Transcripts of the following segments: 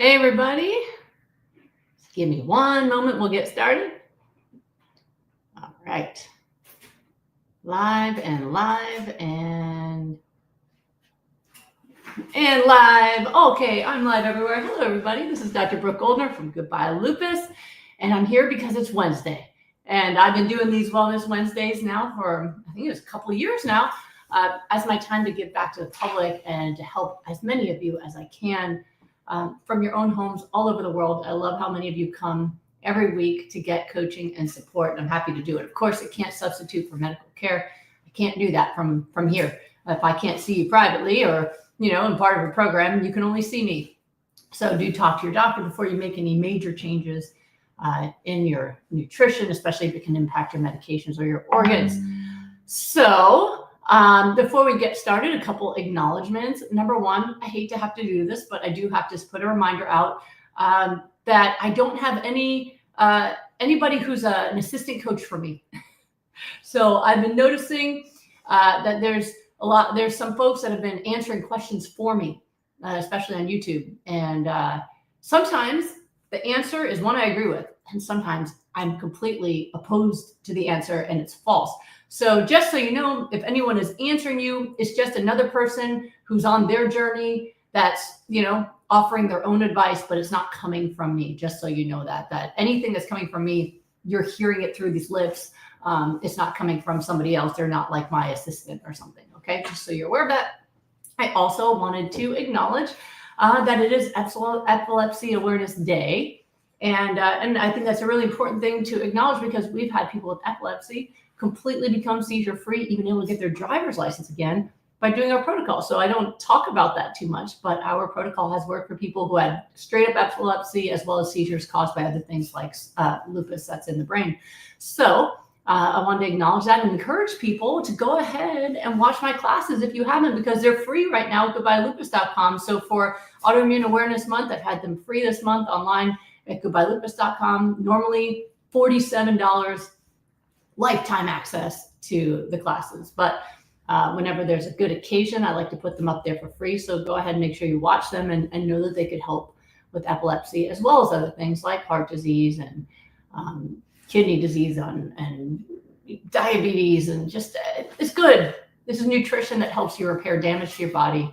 Hey, everybody. Give me one moment. We'll get started. All right. Live and live and live. Okay, I'm live everywhere. Hello, everybody. This is Dr. Brooke Goldner from Goodbye Lupus, and I'm here because it's Wednesday. And I've been doing these Wellness Wednesdays now for, I think it's a couple of years now, as my time to give back to the public and to help as many of you as I can from your own homes all over the world. I love how many of you come every week to get coaching and support, and I'm happy to do it. Of course, it can't substitute for medical care. I can't do that from here. If I can't see you privately or, in part of a program, you can only see me. So do talk to your doctor before you make any major changes in your nutrition, especially if it can impact your medications or your organs. So before we get started, a couple acknowledgments. Number one, I hate to have to do this, but I do have to put a reminder out that I don't have anybody who's an assistant coach for me. So I've been noticing that there's some folks that have been answering questions for me, especially on YouTube. And sometimes the answer is one I agree with, and sometimes I'm completely opposed to the answer and it's false. So just so you know, if anyone is answering you, it's just another person who's on their journey that's, offering their own advice, but it's not coming from me. Just so you know that anything that's coming from me, you're hearing it through these lips. It's not coming from somebody else. They're not like my assistant or something. Okay, just so you're aware of that. I also wanted to acknowledge that it is Epilepsy Awareness Day. And I think that's a really important thing to acknowledge, because we've had people with epilepsy completely become seizure-free, even able to get their driver's license again by doing our protocol. So I don't talk about that too much, but our protocol has worked for people who had straight up epilepsy as well as seizures caused by other things like lupus that's in the brain. So I wanted to acknowledge that and encourage people to go ahead and watch my classes if you haven't, because they're free right now at goodbyelupus.com. So for Autoimmune Awareness Month, I've had them free this month online at goodbyelupus.com. Normally $47, lifetime access to the classes. But whenever there's a good occasion, I like to put them up there for free. So go ahead and make sure you watch them and know that they could help with epilepsy, as well as other things like heart disease and kidney disease and diabetes. And just, it's good. This is nutrition that helps you repair damage to your body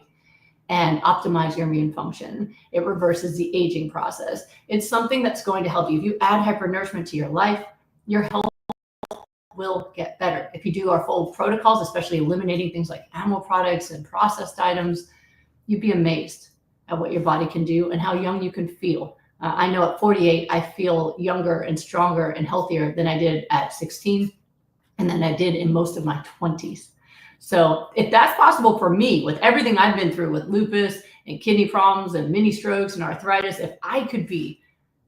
and optimize your immune function. It reverses the aging process. It's something that's going to help you. If you add hypernourishment to your life, your health will get better. If you do our full protocols, especially eliminating things like animal products and processed items, you'd be amazed at what your body can do and how young you can feel. I know at 48, I feel younger and stronger and healthier than I did at 16, and than I did in most of my 20s. So if that's possible for me, with everything I've been through with lupus and kidney problems and mini strokes and arthritis, if I could be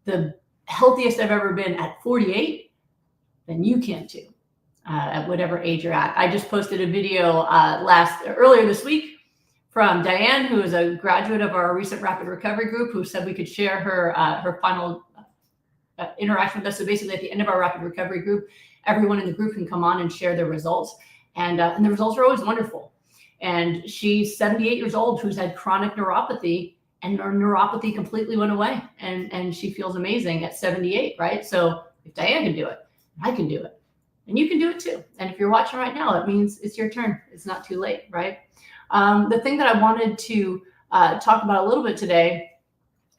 the healthiest I've ever been at 48, then you can too, at whatever age you're at. I just posted a video earlier this week from Diane, who is a graduate of our recent Rapid Recovery group, who said we could share her final interaction with us. So basically, at the end of our Rapid Recovery group, everyone in the group can come on and share their results, and the results are always wonderful. And she's 78 years old, who's had chronic neuropathy, and her neuropathy completely went away, and she feels amazing at 78, right? So if Diane can do it, I can do it, and you can do it too. And if you're watching right now, it means it's your turn. It's not too late, right? The thing that I wanted to talk about a little bit today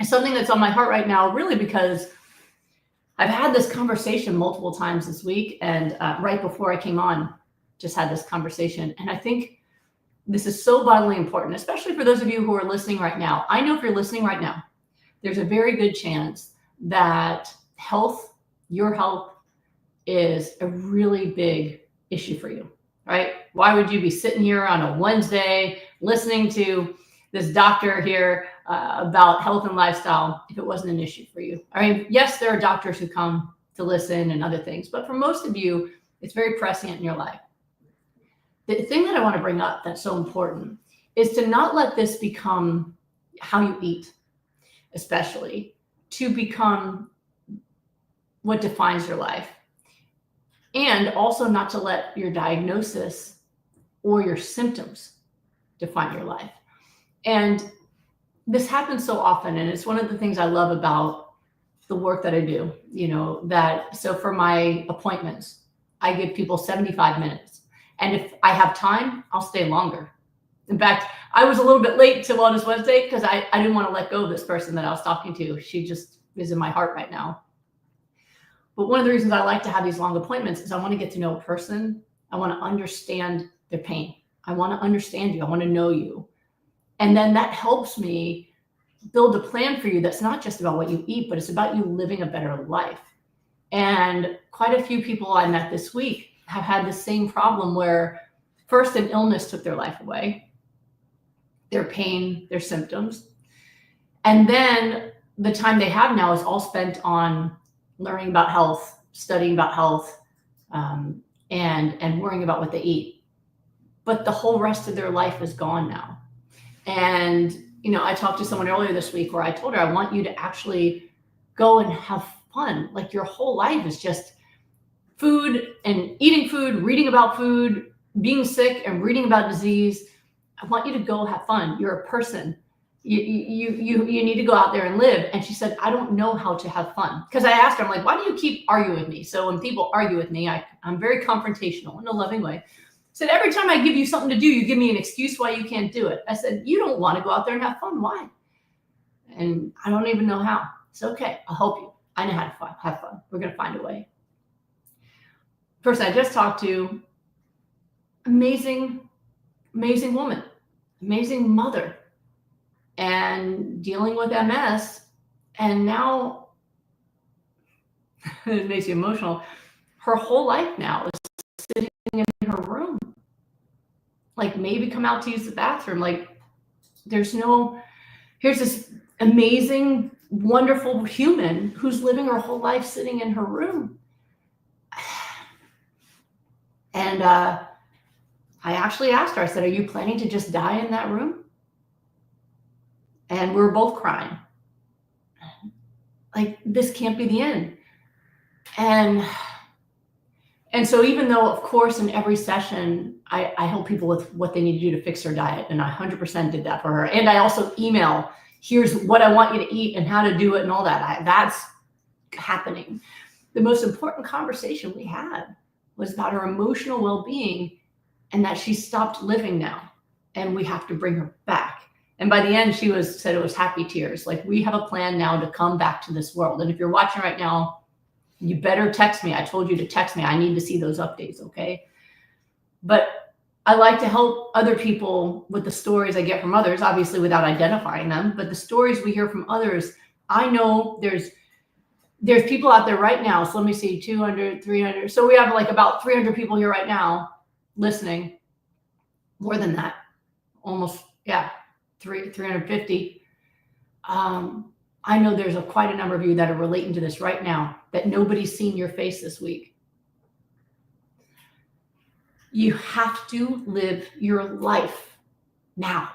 is something that's on my heart right now, really because I've had this conversation multiple times this week, and right before I came on, just had this conversation. And I think this is so vitally important, especially for those of you who are listening right now. I know if you're listening right now, there's a very good chance that your health is a really big issue for you, right? Why would you be sitting here on a Wednesday listening to this doctor here about health and lifestyle if it wasn't an issue for you? I mean, yes, there are doctors who come to listen and other things, but for most of you, it's very prescient in your life. The thing that I want to bring up that's so important is to not let this become how you eat, especially to become what defines your life. And also not to let your diagnosis or your symptoms define your life. And this happens so often, and it's one of the things I love about the work that I do, so for my appointments, I give people 75 minutes. And if I have time, I'll stay longer. In fact, I was a little bit late to Wellness Wednesday because I didn't want to let go of this person that I was talking to. She just is in my heart right now. But one of the reasons I like to have these long appointments is I want to get to know a person. I want to understand their pain. I want to understand you. I want to know you. And then that helps me build a plan for you that's not just about what you eat, but it's about you living a better life. And quite a few people I met this week have had the same problem where first an illness took their life away, their pain, their symptoms. And then the time they have now is all spent on learning about health, studying about health, and worrying about what they eat. But the whole rest of their life is gone now. And, I talked to someone earlier this week where I told her, I want you to actually go and have fun. Like your whole life is just food and eating food, reading about food, being sick and reading about disease. I want you to go have fun. You're a person. You need to go out there and live. And she said, I don't know how to have fun. Because I asked her, I'm like, why do you keep arguing with me? So when people argue with me, I'm very confrontational in a loving way. Said, every time I give you something to do, you give me an excuse why you can't do it. I said, you don't want to go out there and have fun. Why? And I don't even know how. It's okay. I'll help you. I know how to have fun. We're going to find a way. Person I just talked to, amazing woman, amazing mother, and dealing with MS. And now it makes you emotional. Her whole life now is sitting in her room. Like maybe come out to use the bathroom. Like here's this amazing, wonderful human who's living her whole life sitting in her room. And I actually asked her, I said, are you planning to just die in that room? And we were both crying. Like, this can't be the end. And so even though, of course, in every session, I help people with what they need to do to fix their diet. And I 100% did that for her. And I also email, here's what I want you to eat and how to do it and all that. That's happening. The most important conversation we had was about her emotional well-being and that she stopped living now. And we have to bring her back. And by the end, she said it was happy tears. Like, we have a plan now to come back to this world. And if you're watching right now, you better text me. I told you to text me. I need to see those updates, okay? But I like to help other people with the stories I get from others, obviously without identifying them. But the stories we hear from others, I know there's people out there right now. So let me see, 200, 300. So we have like about 300 people here right now listening. More than that, almost, yeah, 350. I know there's quite a number of you that are relating to this right now that nobody's seen your face this week. You have to live your life now,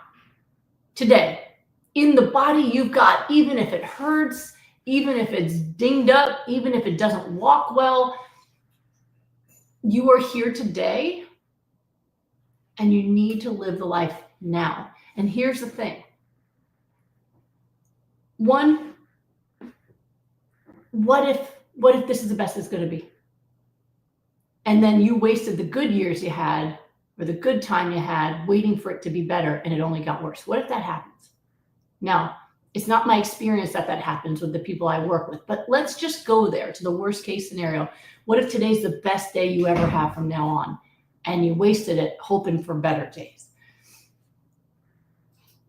today, in the body you've got, even if it hurts, even if it's dinged up, even if it doesn't walk well. You are here today and you need to live the life now. And here's the thing. One, what if this is the best it's going to be? And then you wasted the good years you had or the good time you had waiting for it to be better and it only got worse. What if that happens? Now, it's not my experience that happens with the people I work with, but let's just go there to the worst case scenario. What if today's the best day you ever have from now on and you wasted it hoping for better days?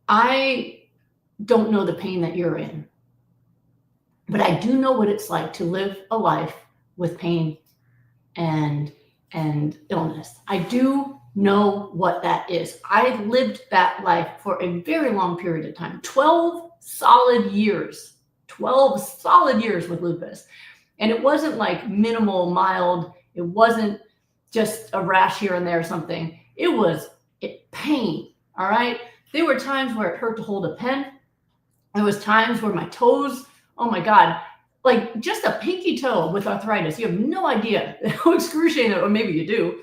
I don't know the pain that you're in, but I do know what it's like to live a life with pain and illness. I do know what that is. I lived that life for a very long period of time, 12 solid years with lupus. And it wasn't like minimal, mild. It wasn't just a rash here and there or something. It was pain, all right? There were times where it hurt to hold a pen. There was times where my toes, oh my God, like just a pinky toe with arthritis. You have no idea how excruciating, or maybe you do.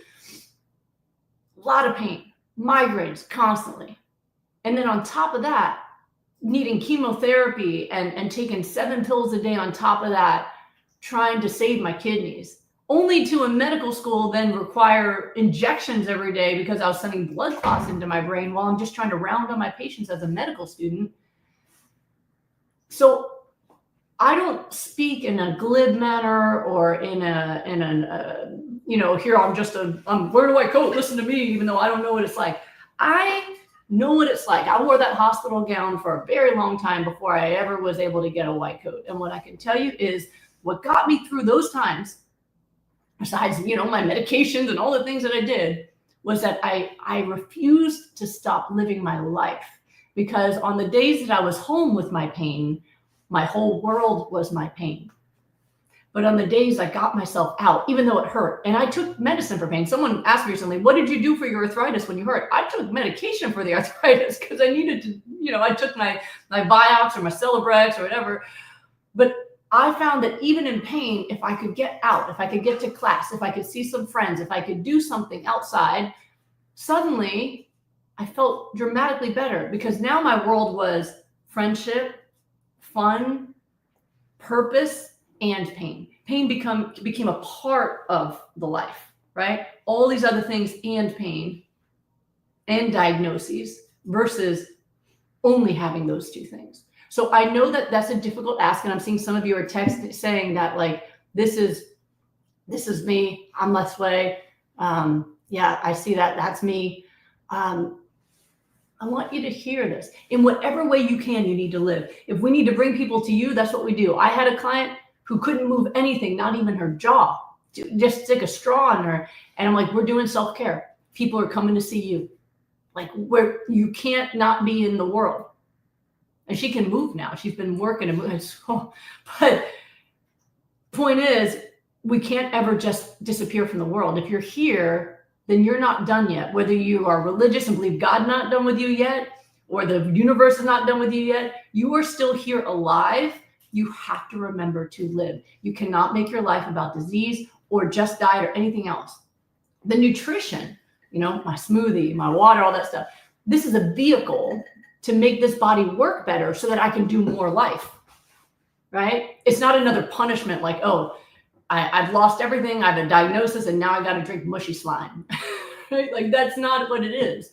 A lot of pain, migraines constantly. And then on top of that, needing chemotherapy and taking 7 pills a day on top of that, trying to save my kidneys, only to in medical school then require injections every day because I was sending blood clots into my brain while I'm just trying to round on my patients as a medical student. So I don't speak in a glib manner or in a here I'm wearing a white coat, listen to me, even though I don't know what it's like. I know what it's like. I wore that hospital gown for a very long time before I ever was able to get a white coat. And what I can tell you is what got me through those times, besides, my medications and all the things that I did, was that I refused to stop living my life. Because on the days that I was home with my pain, my whole world was my pain. But on the days I got myself out, even though it hurt, and I took medicine for pain. Someone asked me recently, what did you do for your arthritis when you hurt? I took medication for the arthritis because I needed to, I took my Vioxx or my Celebrex or whatever. But I found that even in pain, if I could get out, if I could get to class, if I could see some friends, if I could do something outside, suddenly I felt dramatically better because now my world was friendship, fun, purpose, and pain. Pain became a part of the life, right? All these other things and pain and diagnoses versus only having those two things. So I know that that's a difficult ask, and I'm seeing some of you are texting saying that like this is me, I'm this way. Yeah, I see that. That's me. I want you to hear this. In whatever way you can, you need to live. If we need to bring people to you, that's what we do. I had a client who couldn't move anything, not even her jaw, just stick a straw in her. And I'm like, we're doing self-care. People are coming to see you. Like, where you can't not be in the world. And she can move now. She's been working and moving. But point is, we can't ever just disappear from the world. If you're here, then you're not done yet. Whether you are religious and believe God not done with you yet, or the universe is not done with you yet, you are still here alive. You have to remember to live. You cannot make your life about disease or just diet or anything else. The nutrition, my smoothie, my water, all that stuff. This is a vehicle to make this body work better so that I can do more life, right? It's not another punishment like, oh, I've lost everything. I have a diagnosis and now I got to drink mushy slime, right? Like that's not what it is.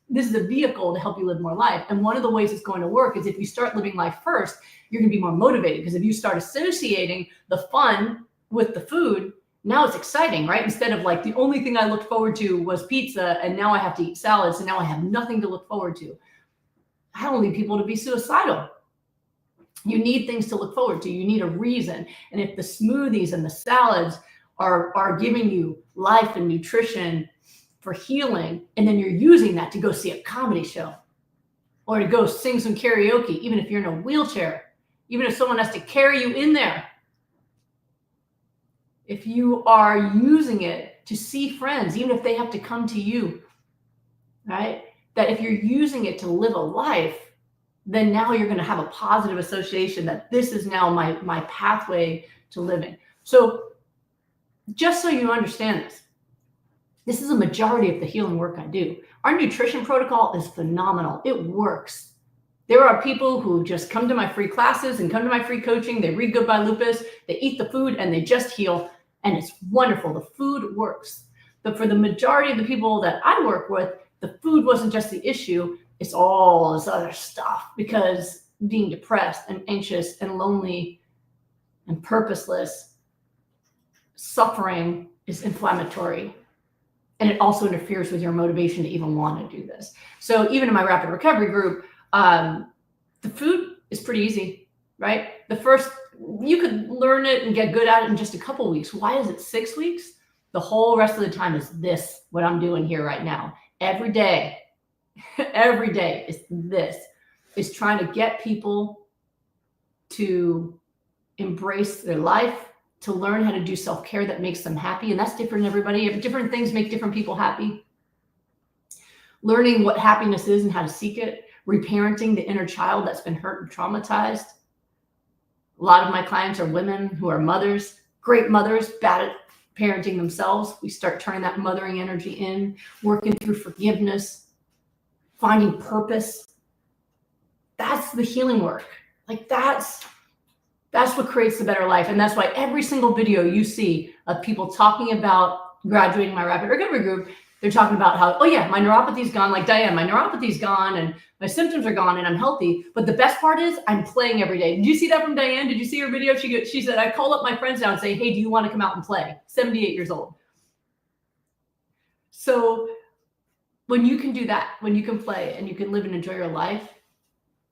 This is a vehicle to help you live more life. And one of the ways it's going to work is if you start living life first, you're going to be more motivated because if you start associating the fun with the food, now it's exciting, right? Instead of like the only thing I looked forward to was pizza and now I have to eat salads and now I have nothing to look forward to. I don't need people to be suicidal. You need things to look forward to. You need a reason. And if the smoothies and the salads are giving you life and nutrition for healing, and then you're using that to go see a comedy show or to go sing some karaoke, even if you're in a wheelchair, even if someone has to carry you in there, if you are using it to see friends, even if they have to come to you, right? That if you're using it to live a life, then now you're going to have a positive association that this is now my pathway to living. So just so you understand this is a majority of the healing work I do. Our nutrition protocol is phenomenal. It works. There are people who just come to my free classes and come to my free coaching. They read Goodbye Lupus. They eat the food and they just heal. And it's wonderful. The food works. But for the majority of the people that I work with, the food wasn't just the issue. It's all this other stuff because being depressed and anxious and lonely and purposeless, suffering is inflammatory. And it also interferes with your motivation to even want to do this. So even in my rapid recovery group, the food is pretty easy, right? You could learn it and get good at it in just a couple of weeks. Why is it 6 weeks? The whole rest of the time is this, what I'm doing here right now. Every day is this, is trying to get people to embrace their life, to learn how to do self-care that makes them happy. And that's different in everybody. Different things make different people happy. Learning what happiness is and how to seek it. Reparenting the inner child that's been hurt and traumatized. A lot of my clients are women who are mothers, great mothers, bad at parenting themselves. We start turning that mothering energy in, working through forgiveness, finding purpose. That's that's the healing work. Like that's what creates the better life. And that's why every single video you see of people talking about graduating my rapid recovery group, they're talking about how, oh yeah, my neuropathy's gone, like Diane, my neuropathy's gone and my symptoms are gone and I'm healthy. But the best part is I'm playing every day. Did you see that from Diane? Did you see her video? She said, I call up my friends now and say, hey, do you want to come out and play? 78 years old. So when you can do that, when you can play and you can live and enjoy your life,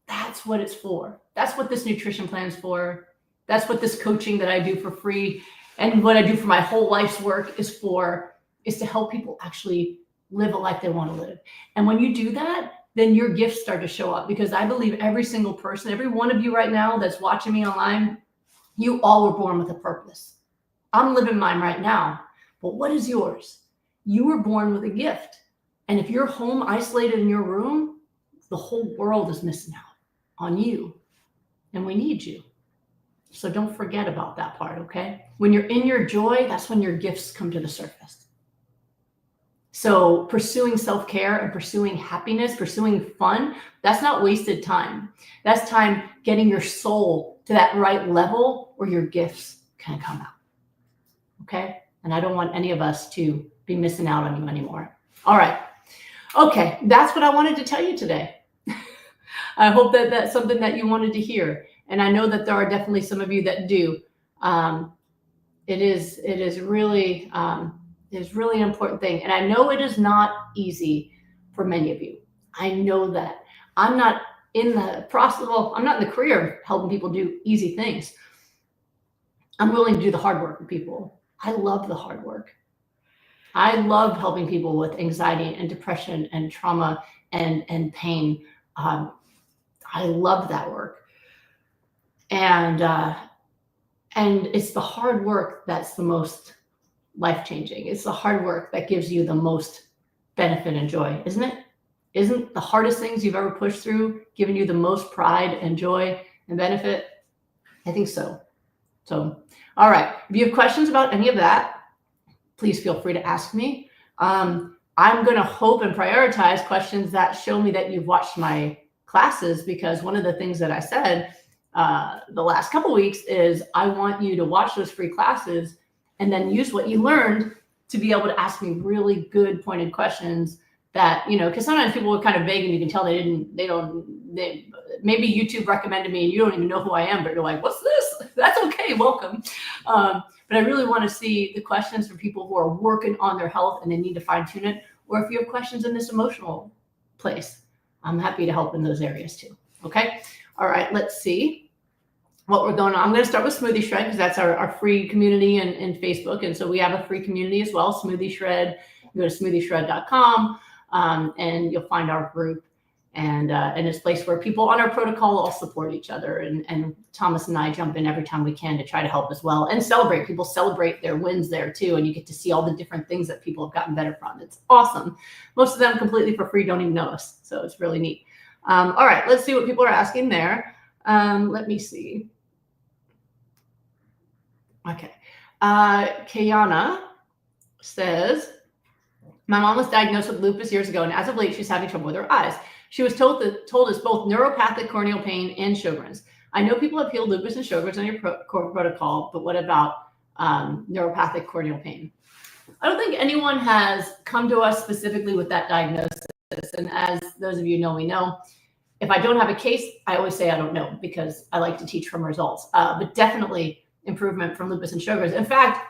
that's what it's for. That's what this nutrition plan is for. That's what this coaching that I do for free and what I do for my whole life's work is for, is to help people actually live a life they want to live. And when you do that, then your gifts start to show up, because I believe every single person, every one of you right now that's watching me online, you all were born with a purpose. I'm living mine right now, but what is yours? You were born with a gift. And if you're home isolated in your room, the whole world is missing out on you. And we need you. So don't forget about that part, okay? When you're in your joy, that's when your gifts come to the surface. So pursuing self-care and pursuing happiness, pursuing fun, that's not wasted time. That's time getting your soul to that right level where your gifts can come out, okay? And I don't want any of us to be missing out on you anymore. All right. Okay, that's what I wanted to tell you today. I hope that that's something that you wanted to hear. And I know that there are definitely some of you that do. It is really an important thing. And I know it is not easy for many of you. I know that. I'm not in the process, well, I'm not in the career of helping people do easy things. I'm willing to do the hard work with people. I love the hard work. I love helping people with anxiety and depression and trauma and pain. I love that work. And it's the hard work that's the most life-changing. It's the hard work that gives you the most benefit and joy, isn't it? Isn't the hardest things you've ever pushed through giving you the most pride and joy and benefit? I think so. So, all right. If you have questions about any of that, please feel free to ask me. I'm going to hope and prioritize questions that show me that you've watched my classes, because one of the things that I said the last couple weeks is I want you to watch those free classes and then use what you learned to be able to ask me really good pointed questions that, because sometimes people are kind of vague and you can tell maybe YouTube recommended me and you don't even know who I am, but you're like, what's this? That's okay. Welcome. But I really want to see the questions from people who are working on their health and they need to fine tune it. Or if you have questions in this emotional place, I'm happy to help in those areas too. Okay. All right. Let's see what we're going on. I'm going to start with Smoothie Shred because that's our free community in Facebook. And so we have a free community as well, Smoothie Shred. You go to smoothieshred.com and you'll find our group. And it's a place where people on our protocol all support each other. And Thomas and I jump in every time we can to try to help as well and celebrate. People celebrate their wins there too. And you get to see all the different things that people have gotten better from. It's awesome. Most of them completely for free, don't even know us. So it's really neat. All right, let's see what people are asking there. Let me see. Okay. Kayana says, my mom was diagnosed with lupus years ago, and as of late, she's having trouble with her eyes. She was told it's both neuropathic corneal pain and Sjogren's. I know people have healed lupus and Sjogren's on your protocol, but what about neuropathic corneal pain? I don't think anyone has come to us specifically with that diagnosis. And as those of you know me know, if I don't have a case, I always say I don't know because I like to teach from results. But definitely improvement from lupus and Sjogren's. In fact,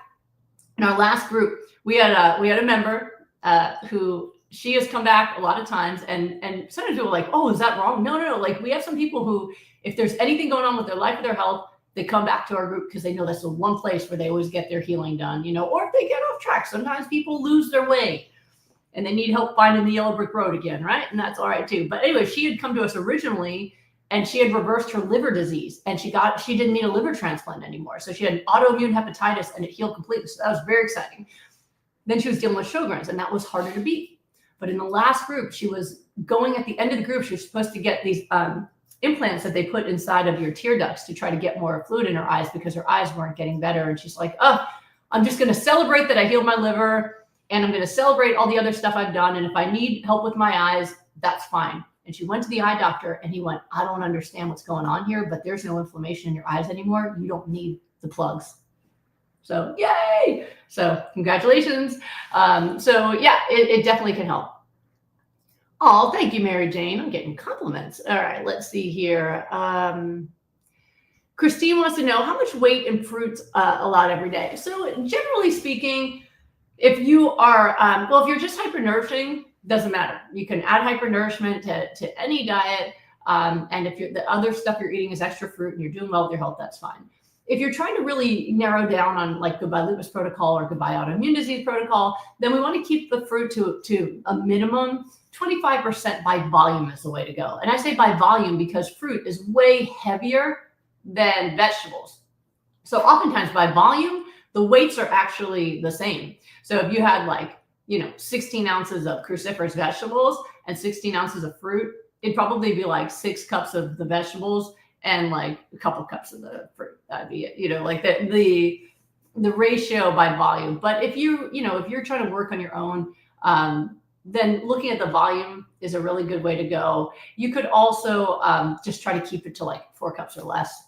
in our last group, we had a member who she has come back a lot of times, and sometimes people are like, oh, is that wrong? No. Like, we have some people who, if there's anything going on with their life or their health, they come back to our group because they know that's the one place where they always get their healing done, or if they get off track. Sometimes people lose their way and they need help finding the yellow brick road again, right? And that's all right too. But anyway, she had come to us originally and she had reversed her liver disease and she didn't need a liver transplant anymore. So she had autoimmune hepatitis and it healed completely. So that was very exciting. Then she was dealing with Sjogren's and that was harder to beat. But in the last group, she was going at the end of the group, she was supposed to get these implants that they put inside of your tear ducts to try to get more fluid in her eyes because her eyes weren't getting better. And she's like, oh, I'm just going to celebrate that I healed my liver and I'm going to celebrate all the other stuff I've done. And if I need help with my eyes, that's fine. And she went to the eye doctor and he went, I don't understand what's going on here, but there's no inflammation in your eyes anymore. You don't need the plugs. So yay. So congratulations. So yeah, it definitely can help. Oh, thank you, Mary Jane. I'm getting compliments. All right, let's see here. Christine wants to know how much weight and fruits allowed every day. So generally speaking, if you are, well, if you're just hypernourishing, doesn't matter. You can add hypernourishment to any diet. And if the other stuff you're eating is extra fruit and you're doing well with your health, that's fine. If you're trying to really narrow down on like Goodbye Lupus protocol or Goodbye Autoimmune Disease protocol, then we want to keep the fruit to a minimum. 25% by volume is the way to go. And I say by volume because fruit is way heavier than vegetables. So oftentimes by volume, the weights are actually the same. So if you had 16 ounces of cruciferous vegetables and 16 ounces of fruit, it'd probably be like 6 cups of the vegetables and like a couple cups of the fruit. That'd be it, like the ratio by volume. But if you're trying to work on your own, then looking at the volume is a really good way to go. You could also just try to keep it to like 4 cups or less,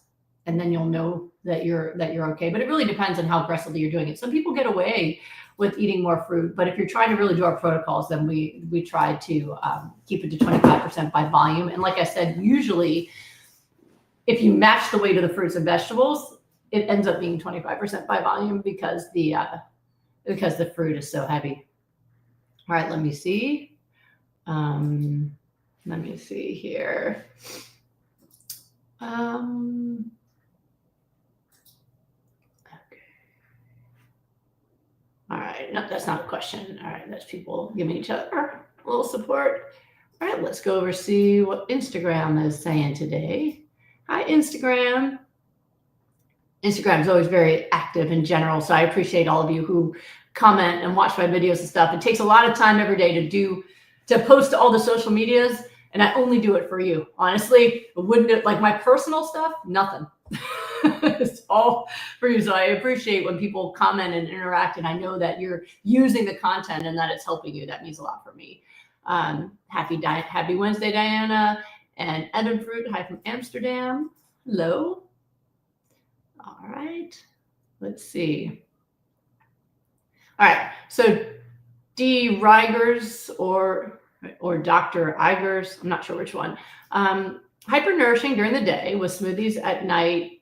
and then you'll know that you're okay. But it really depends on how aggressively you're doing it. Some people get away with eating more fruit, but if you're trying to really do our protocols, then we try to keep it to 25% by volume. And like I said, usually if you match the weight of the fruits and vegetables, it ends up being 25% by volume because the fruit is so heavy. All right, let me see. Let me see here. Okay. All right, no, that's not a question. All right, that's people giving each other a little support. All right, let's go over see what Instagram is saying today. Hi, Instagram. Instagram is always very active in general, so I appreciate all of you who comment and watch my videos and stuff. It takes a lot of time every day to post to all the social medias, and I only do it for you. Honestly, like my personal stuff, nothing. It's all for you. So I appreciate when people comment and interact, and I know that you're using the content and that it's helping you. That means a lot for me. Happy Wednesday, Diana. And Evan Fruit, hi from Amsterdam. Hello. All right. Let's see. All right. So D. Rigers or Dr. Igers, I'm not sure which one. Hypernourishing during the day with smoothies at night.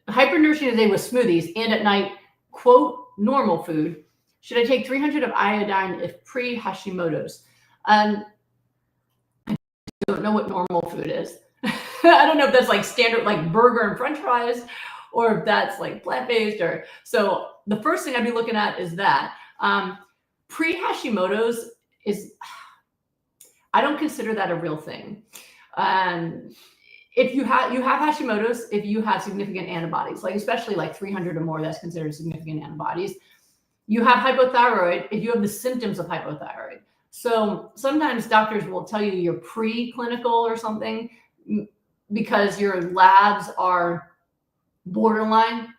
Hypernourishing today with smoothies and at night, quote, normal food. Should I take 300 of iodine if pre-Hashimoto's? I don't know what normal food is. I don't know if that's like standard, like burger and french fries, or if that's like plant-based or so. The first thing I'd be looking at is that pre-Hashimoto's is, I don't consider that a real thing. If you have Hashimoto's, if you have significant antibodies, like especially like 300 or more, that's considered significant antibodies. You have hypothyroid if you have the symptoms of hypothyroid. So sometimes doctors will tell you you're pre-clinical or something because your labs are borderline.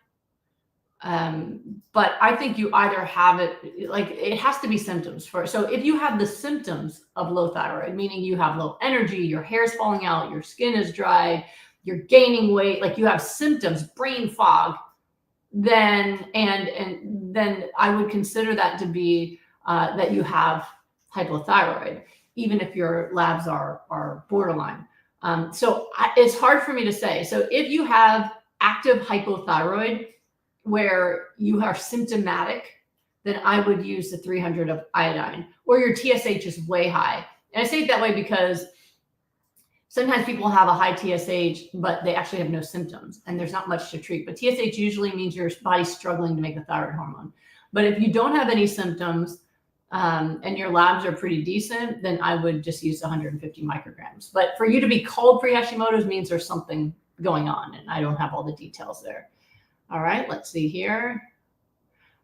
But I think you either have it, like it has to be symptoms first. So if you have the symptoms of low thyroid, meaning you have low energy, your hair's falling out, your skin is dry, you're gaining weight, like you have symptoms, brain fog, then then I would consider that to be that you have hypothyroid, even if your labs are borderline. So it's hard for me to say. So if you have active hypothyroid where you are symptomatic, then I would use the 300 of iodine, or your TSH is way high. And I say it that way because sometimes people have a high TSH, but they actually have no symptoms and there's not much to treat. But TSH usually means your body's struggling to make the thyroid hormone. But if you don't have any symptoms and your labs are pretty decent, then I would just use 150 micrograms. But for you to be called pre-Hashimoto's means there's something going on, and I don't have all the details there. All right, let's see here.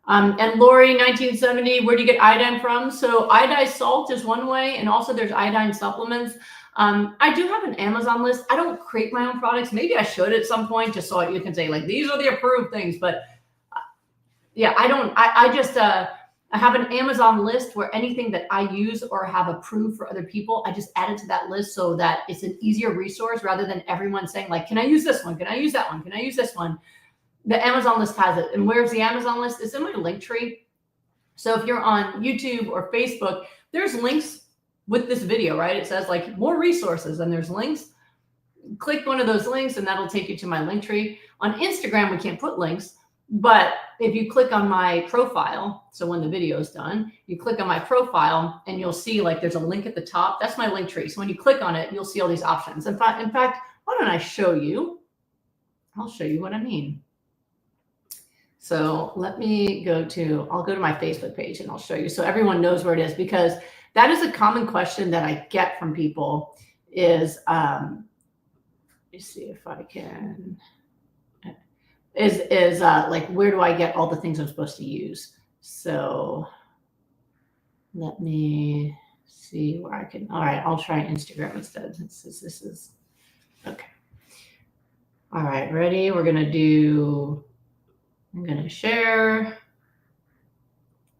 And Lori, 1970, where do you get iodine from? So iodized salt is one way, and also there's iodine supplements. I do have an Amazon list. I don't create my own products. Maybe I should at some point, just so you can say like, these are the approved things. But yeah, I don't, I just, I have an Amazon list where anything that I use or have approved for other people, I just add it to that list so that it's an easier resource rather than everyone saying like, can I use this one? Can I use that one? Can I use this one? The Amazon list has it. And where's the Amazon list? It's in my link tree. So if you're on YouTube or Facebook, there's links with this video, right? It says like more resources and there's links. Click one of those links and that'll take you to my link tree. On Instagram, we can't put links, but if you click on my profile, so when the video is done, you click on my profile and you'll see like there's a link at the top. That's my link tree. So when you click on it, you'll see all these options. In fact, why don't I show you? I'll show you what I mean. So let me I'll go to my Facebook page and I'll show you so everyone knows where it is, because that is a common question that I get from people is, let me see if I can, is like, where do I get all the things I'm supposed to use? So let me see where I can, all right, I'll try Instagram instead since this is, okay. All right, ready? I'm going to share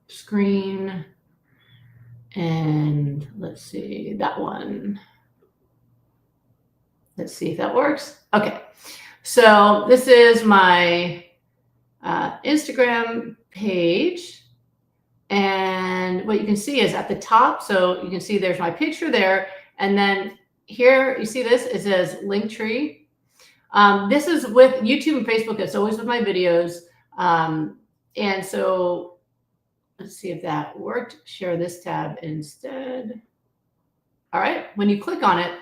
screen and let's see that one. Let's see if that works. Okay. So this is my Instagram page. And what you can see is at the top. So you can see there's my picture there. And then here, you see this, it says Linktree. This is with YouTube and Facebook. It's always with my videos. And so let's see if that worked. Share this tab instead. All right. When you click on it,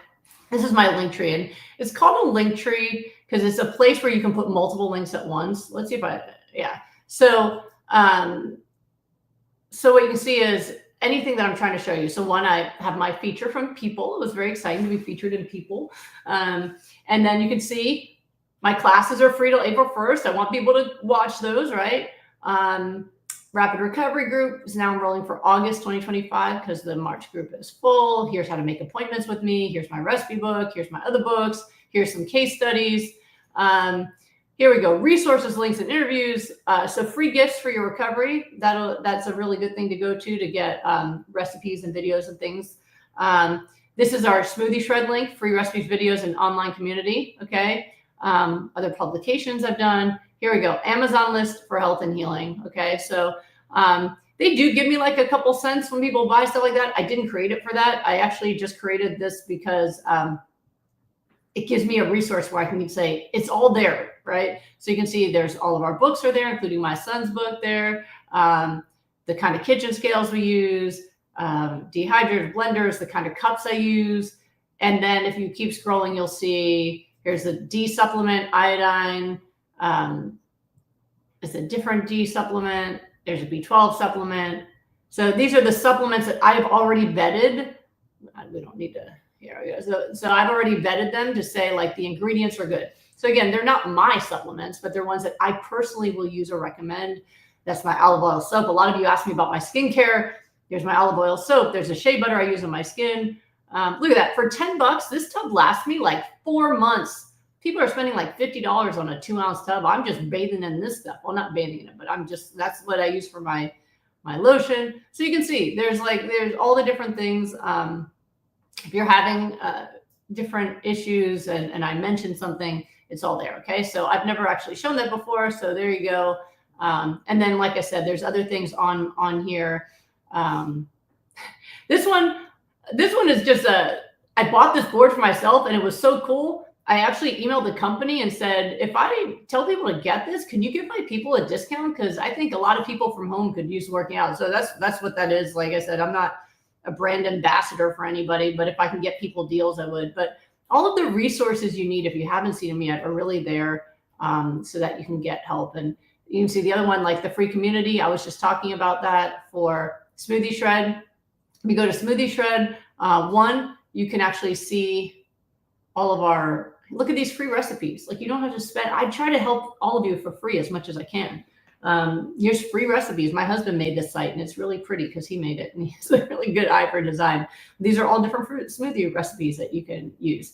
this is my link tree. And it's called a link tree because it's a place where you can put multiple links at once. Let's see if yeah. So, so what you can see is anything that I'm trying to show you. So one, I have my feature from People. It was very exciting to be featured in People. And then you can see my classes are free till April 1st. I want people to watch those, right? Rapid Recovery Group is now enrolling for August 2025 because the March group is full. Here's how to make appointments with me. Here's my recipe book. Here's my other books. Here's some case studies. Here we go. Resources, links, and interviews. So free gifts for your recovery. That's a really good thing to go to get recipes and videos and things. This is our Smoothie Shred link, free recipes, videos, and online community. Okay. Other publications I've done. Here we go. Amazon list for health and healing. Okay. So they do give me like a couple cents when people buy stuff like that. I didn't create it for that. I actually just created this because it gives me a resource where I can say it's all there, right? So you can see there's all of our books are there, including my son's book there, the kind of kitchen scales we use, dehydrated blenders, the kind of cups I use. And then if you keep scrolling, you'll see here's a D supplement, iodine. It's a different D supplement. There's a B12 supplement. So these are the supplements that I've already vetted. We don't need to, here we go. So I've already vetted them to say like the ingredients are good. So again, they're not my supplements, but they're ones that I personally will use or recommend. That's my olive oil soap. A lot of you asked me about my skincare. Here's my olive oil soap. There's a shea butter I use on my skin. Look at that. For $10, this tub lasts me like 4 months. People are spending like $50 on a 2-ounce tub. I'm just bathing in this stuff. Well, not bathing in it, but that's what I use for my lotion. So you can see there's all the different things. If you're having different issues and I mentioned something, it's all there. Okay. So I've never actually shown that before. So there you go. And then, like I said, there's other things on here. This one is just I bought this board for myself and it was so cool. I actually emailed the company and said, if I tell people to get this, can you give my people a discount? Because I think a lot of people from home could use working out. So that's what that is. Like I said, I'm not a brand ambassador for anybody, but if I can get people deals, I would. But all of the resources you need, if you haven't seen them yet, are really there so that you can get help. And you can see the other one, like the free community. I was just talking about that for Smoothie Shred. If you go to Smoothie Shred, you can actually see all of our, look at these free recipes. Like you don't have to spend, I try to help all of you for free as much as I can. Here's free recipes. My husband made this site and it's really pretty because he made it and he has a really good eye for design. These are all different fruit smoothie recipes that you can use.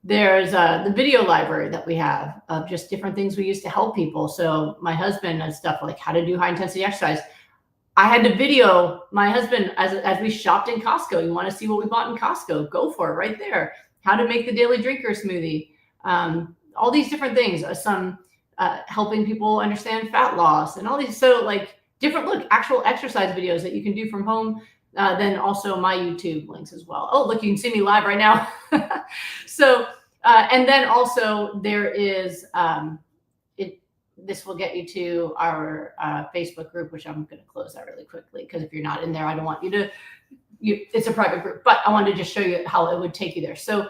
There's the video library that we have of just different things we use to help people. So my husband does stuff like how to do high intensity exercise. I had to video my husband as we shopped in Costco. You want to see what we bought in Costco? Go for it right there. How to make the daily drinker smoothie. All these different things. Some helping people understand fat loss and all these. So like different actual exercise videos that you can do from home. Then also my YouTube links as well. Oh, look, you can see me live right now. So, and then also there is, this will get you to our Facebook group, which I'm going to close that really quickly because if you're not in there, I don't want you to, it's a private group, but I wanted to just show you how it would take you there. So,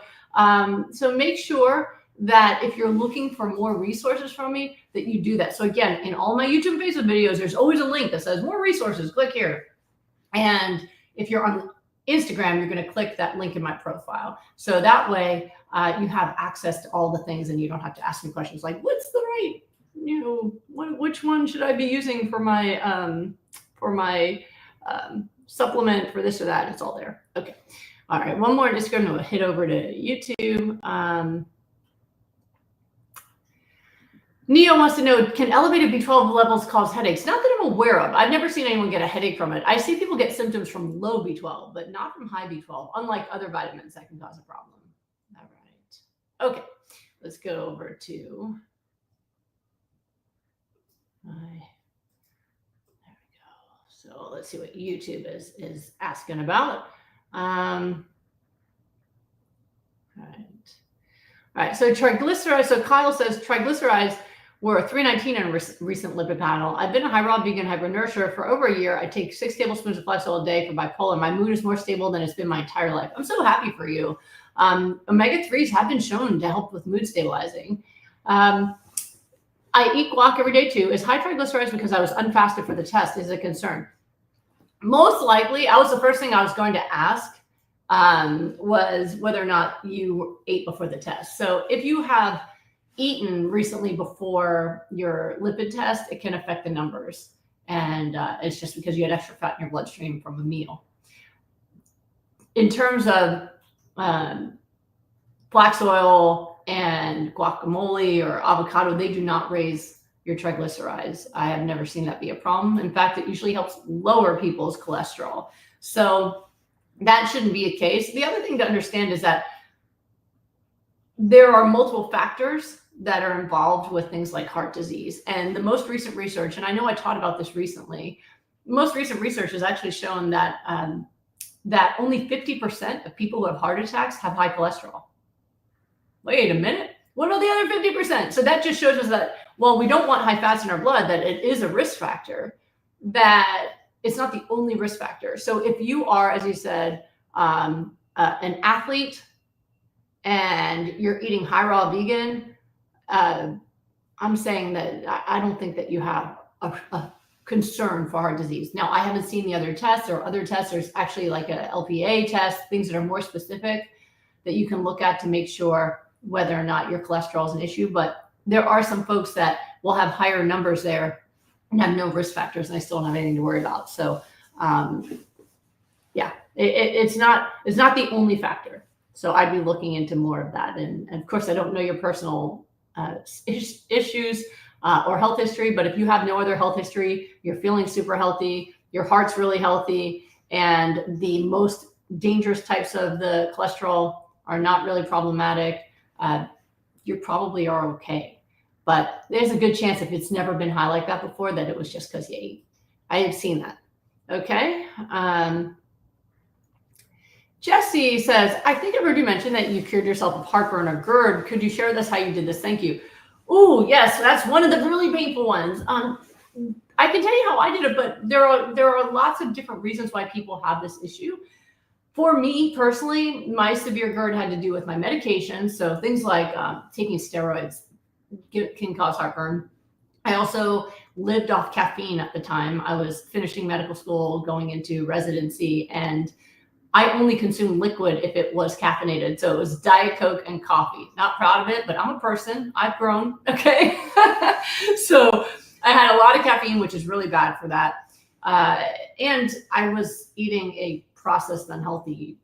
so make sure that if you're looking for more resources from me, that you do that. So again, in all my YouTube and Facebook videos, there's always a link that says more resources, click here. And if you're on Instagram, you're going to click that link in my profile. So that way you have access to all the things and you don't have to ask me questions like, what's the right, which one should I be using for my supplement for this or that? It's all there. Okay. All right. One more. Just going to hit over to YouTube. Neo wants to know, can elevated B12 levels cause headaches? Not that I'm aware of. I've never seen anyone get a headache from it. I see people get symptoms from low B12, but not from high B12, unlike other vitamins that can cause a problem. All right. Okay. Let's go over to there we go. So let's see what YouTube is asking about. All right. All right. So triglycerides. So Kyle says triglycerides were 319 in a recent lipid panel. I've been a high raw vegan hypernurture for over a year. I take 6 tablespoons of flax oil a day for bipolar. My mood is more stable than it's been my entire life. I'm so happy for you. Omega-3s have been shown to help with mood stabilizing. I eat guac every day too. Is high triglycerides because I was unfasted for the test is a concern? Most likely, that was the first thing I was going to ask, was whether or not you ate before the test. So if you have eaten recently before your lipid test, it can affect the numbers. And it's just because you had extra fat in your bloodstream from a meal. In terms of flax oil and guacamole or avocado, they do not raise your triglycerides. I have never seen that be a problem. In fact, it usually helps lower people's cholesterol. So that shouldn't be a case. The other thing to understand is that there are multiple factors that are involved with things like heart disease. And the most recent research, and I know I taught about this recently, most recent research has actually shown that that only 50% of people who have heart attacks have high cholesterol. Wait a minute. What are the other 50%? So that just shows us that, while we don't want high fats in our blood, that it is a risk factor, that it's not the only risk factor. So if you are, as you said, an athlete and you're eating high raw vegan, I'm saying that I don't think that you have a concern for heart disease. Now, I haven't seen the other tests or other tests. There's actually like a LPA test, things that are more specific that you can look at to make sure whether or not your cholesterol is an issue. But there are some folks that will have higher numbers there and have no risk factors, and I still don't have anything to worry about. So yeah, it's not the only factor. So I'd be looking into more of that. And of course, I don't know your personal issues or health history, but if you have no other health history, you're feeling super healthy, your heart's really healthy, and the most dangerous types of the cholesterol are not really problematic, you probably are okay. But there's a good chance, if it's never been high like that before, that it was just because you ate. I have seen that. Okay. Jesse says, I think I heard you mention that you cured yourself of heartburn or GERD. Could you share with us how you did this? Thank you. Oh, yes, that's one of the really painful ones. I can tell you how I did it, but there are lots of different reasons why people have this issue. For me personally, my severe GERD had to do with my medication. So things like taking steroids can cause heartburn. I also lived off caffeine at the time. I was finishing medical school, going into residency, and I only consumed liquid if it was caffeinated. So it was Diet Coke and coffee. Not proud of it, but I'm a person. I've grown, okay? So I had a lot of caffeine, which is really bad for that. And I was eating a processed, unhealthy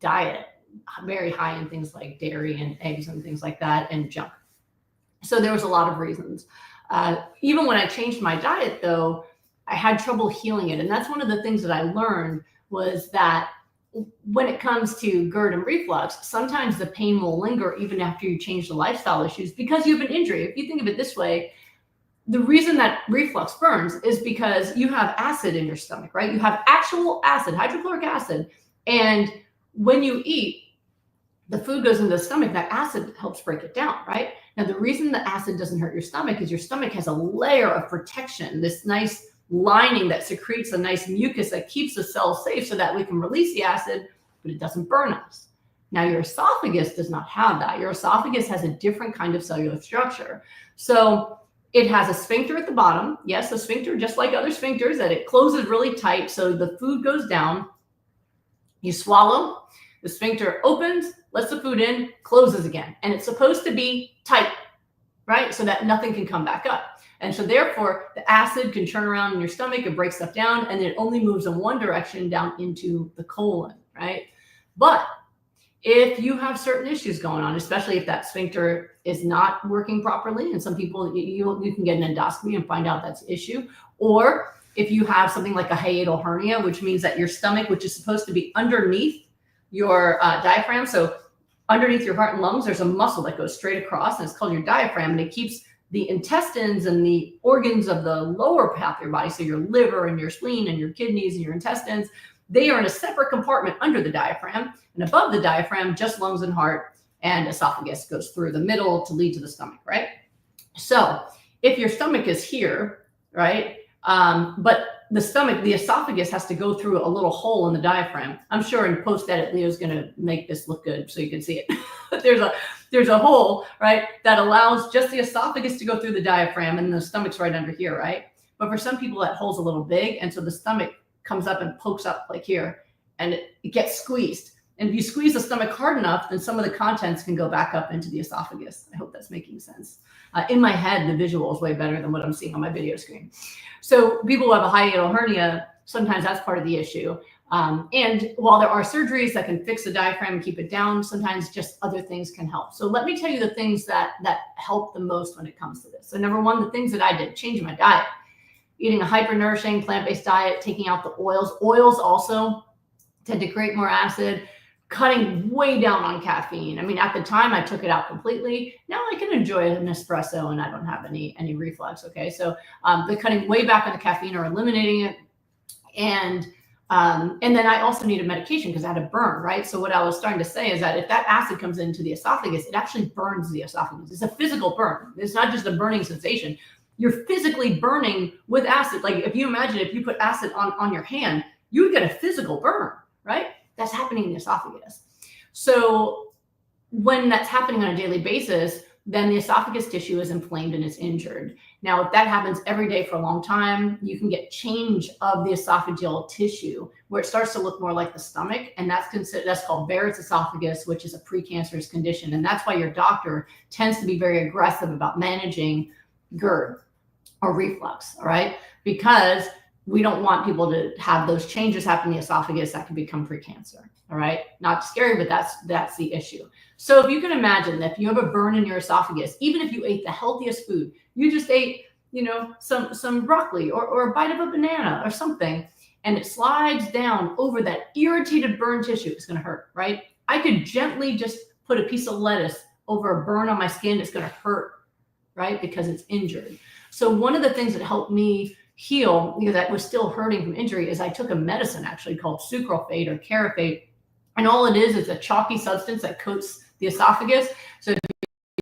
diet, very high in things like dairy and eggs and things like that, and junk. So there was a lot of reasons. Even when I changed my diet, though, I had trouble healing it. And that's one of the things that I learned was that when it comes to GERD and reflux, sometimes the pain will linger even after you change the lifestyle issues because you have an injury. If you think of it this way, the reason that reflux burns is because you have acid in your stomach, right? You have actual acid, hydrochloric acid. And when you eat, the food goes into the stomach, that acid helps break it down, right? Now, the reason the acid doesn't hurt your stomach is your stomach has a layer of protection, this nice lining that secretes a nice mucus that keeps the cells safe so that we can release the acid, but it doesn't burn us. Now, your esophagus does not have that. Your esophagus has a different kind of cellular structure. So it has a sphincter at the bottom. Yes, a sphincter, just like other sphincters, that it closes really tight so the food goes down. You swallow, the sphincter opens, lets the food in, closes again. And it's supposed to be tight, right? So that nothing can come back up. And so therefore, the acid can turn around in your stomach, it breaks stuff down, and it only moves in one direction down into the colon, right? But if you have certain issues going on, especially if that sphincter is not working properly, and some people, you can get an endoscopy and find out that's the issue, or if you have something like a hiatal hernia, which means that your stomach, which is supposed to be underneath your diaphragm, so underneath your heart and lungs, there's a muscle that goes straight across, and it's called your diaphragm, and it keeps the intestines and the organs of the lower half of your body, so your liver and your spleen and your kidneys and your intestines, they are in a separate compartment under the diaphragm, and above the diaphragm, just lungs and heart and esophagus goes through the middle to lead to the stomach, right? So if your stomach is here, right, but the esophagus has to go through a little hole in the diaphragm. I'm sure in post-edit, Leo's going to make this look good so you can see it. There's a hole, right, that allows just the esophagus to go through the diaphragm, and the stomach's right under here, right? But for some people, that hole's a little big, and so the stomach comes up and pokes up like here, and it gets squeezed. And if you squeeze the stomach hard enough, then some of the contents can go back up into the esophagus. I hope that's making sense. In my head, the visual is way better than what I'm seeing on my video screen. So people who have a hiatal hernia, sometimes that's part of the issue. And while there are surgeries that can fix the diaphragm and keep it down, sometimes just other things can help. So let me tell you the things that help the most when it comes to this. So number one, the things that I did, changing my diet, eating a hyper-nourishing plant-based diet, taking out the oils. Oils also tend to create more acid. Cutting way down on caffeine. I mean, at the time I took it out completely. Now I can enjoy an espresso and I don't have any reflux. Okay. So the cutting way back on the caffeine or eliminating it. And then I also needed medication because I had a burn, right? So what I was starting to say is that if that acid comes into the esophagus, it actually burns the esophagus. It's a physical burn. It's not just a burning sensation. You're physically burning with acid. Like if you imagine if you put acid on your hand, you would get a physical burn, right? That's happening in the esophagus. So when that's happening on a daily basis, then the esophagus tissue is inflamed and it's injured. Now, if that happens every day for a long time, you can get change of the esophageal tissue where it starts to look more like the stomach. And that's called Barrett's esophagus, which is a precancerous condition. And that's why your doctor tends to be very aggressive about managing GERD or reflux, all right? Because we don't want people to have those changes happen in the esophagus that can become precancer. All right. Not scary, but that's the issue. So if you can imagine that if you have a burn in your esophagus, even if you ate the healthiest food, you just ate, some broccoli or a bite of a banana or something, and it slides down over that irritated burn tissue, it's going to hurt, right? I could gently just put a piece of lettuce over a burn on my skin. It's going to hurt, right? Because it's injured. So one of the things that helped me heal, because I was still hurting from injury, is I took a medicine actually called sucralfate or carafate. And all it is a chalky substance that coats the esophagus. So if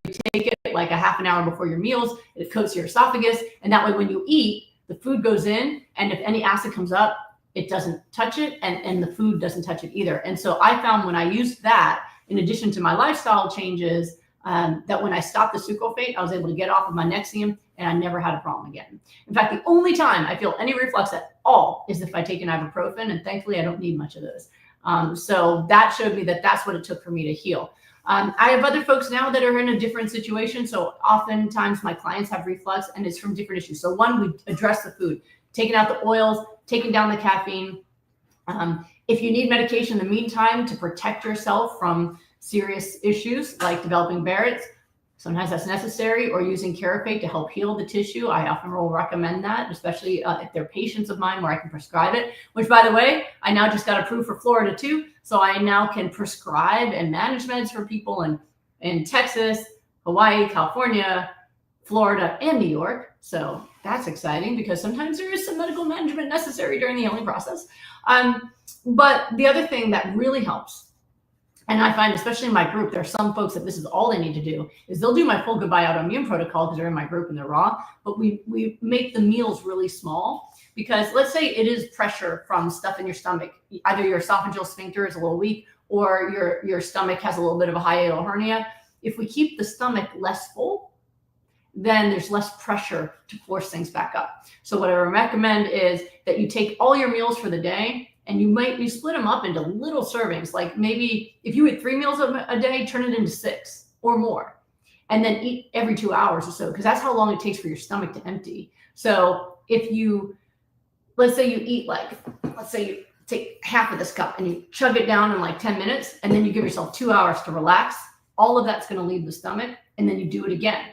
you take it like a half an hour before your meals, it coats your esophagus. And that way when you eat, the food goes in. And if any acid comes up, it doesn't touch it. And the food doesn't touch it either. And so I found when I used that, in addition to my lifestyle changes, that when I stopped the sucralfate, I was able to get off of my Nexium and I never had a problem again. In fact, the only time I feel any reflux at all is if I take an ibuprofen, and thankfully I don't need much of those. So that showed me that that's what it took for me to heal. I have other folks now that are in a different situation. So oftentimes my clients have reflux and it's from different issues. So one, we address the food, taking out the oils, taking down the caffeine. If you need medication in the meantime to protect yourself from serious issues like developing Barrett's, Sometimes that's necessary, or using Carafate to help heal the tissue. I often will recommend that, especially if they're patients of mine where I can prescribe it, which, by the way, I now just got approved for Florida too. So I now can prescribe and manage meds for people in Texas, Hawaii, California, Florida, and New York. So that's exciting because sometimes there is some medical management necessary during the healing process. But the other thing that really helps, and I find, especially in my group, there are some folks that this is all they need to do, is they'll do my full goodbye autoimmune protocol because they're in my group and they're raw, but we make the meals really small because let's say it is pressure from stuff in your stomach. Either your esophageal sphincter is a little weak or your stomach has a little bit of a hiatal hernia. If we keep the stomach less full, then there's less pressure to force things back up. So what I recommend is that you take all your meals for the day and you split them up into little servings. Like maybe if you eat 3 meals a day, turn it into 6 or more, and then eat every 2 hours or so, because that's how long it takes for your stomach to empty. So if let's say you take half of this cup and you chug it down in like 10 minutes, and then you give yourself 2 hours to relax, all of that's going to leave the stomach, and then you do it again.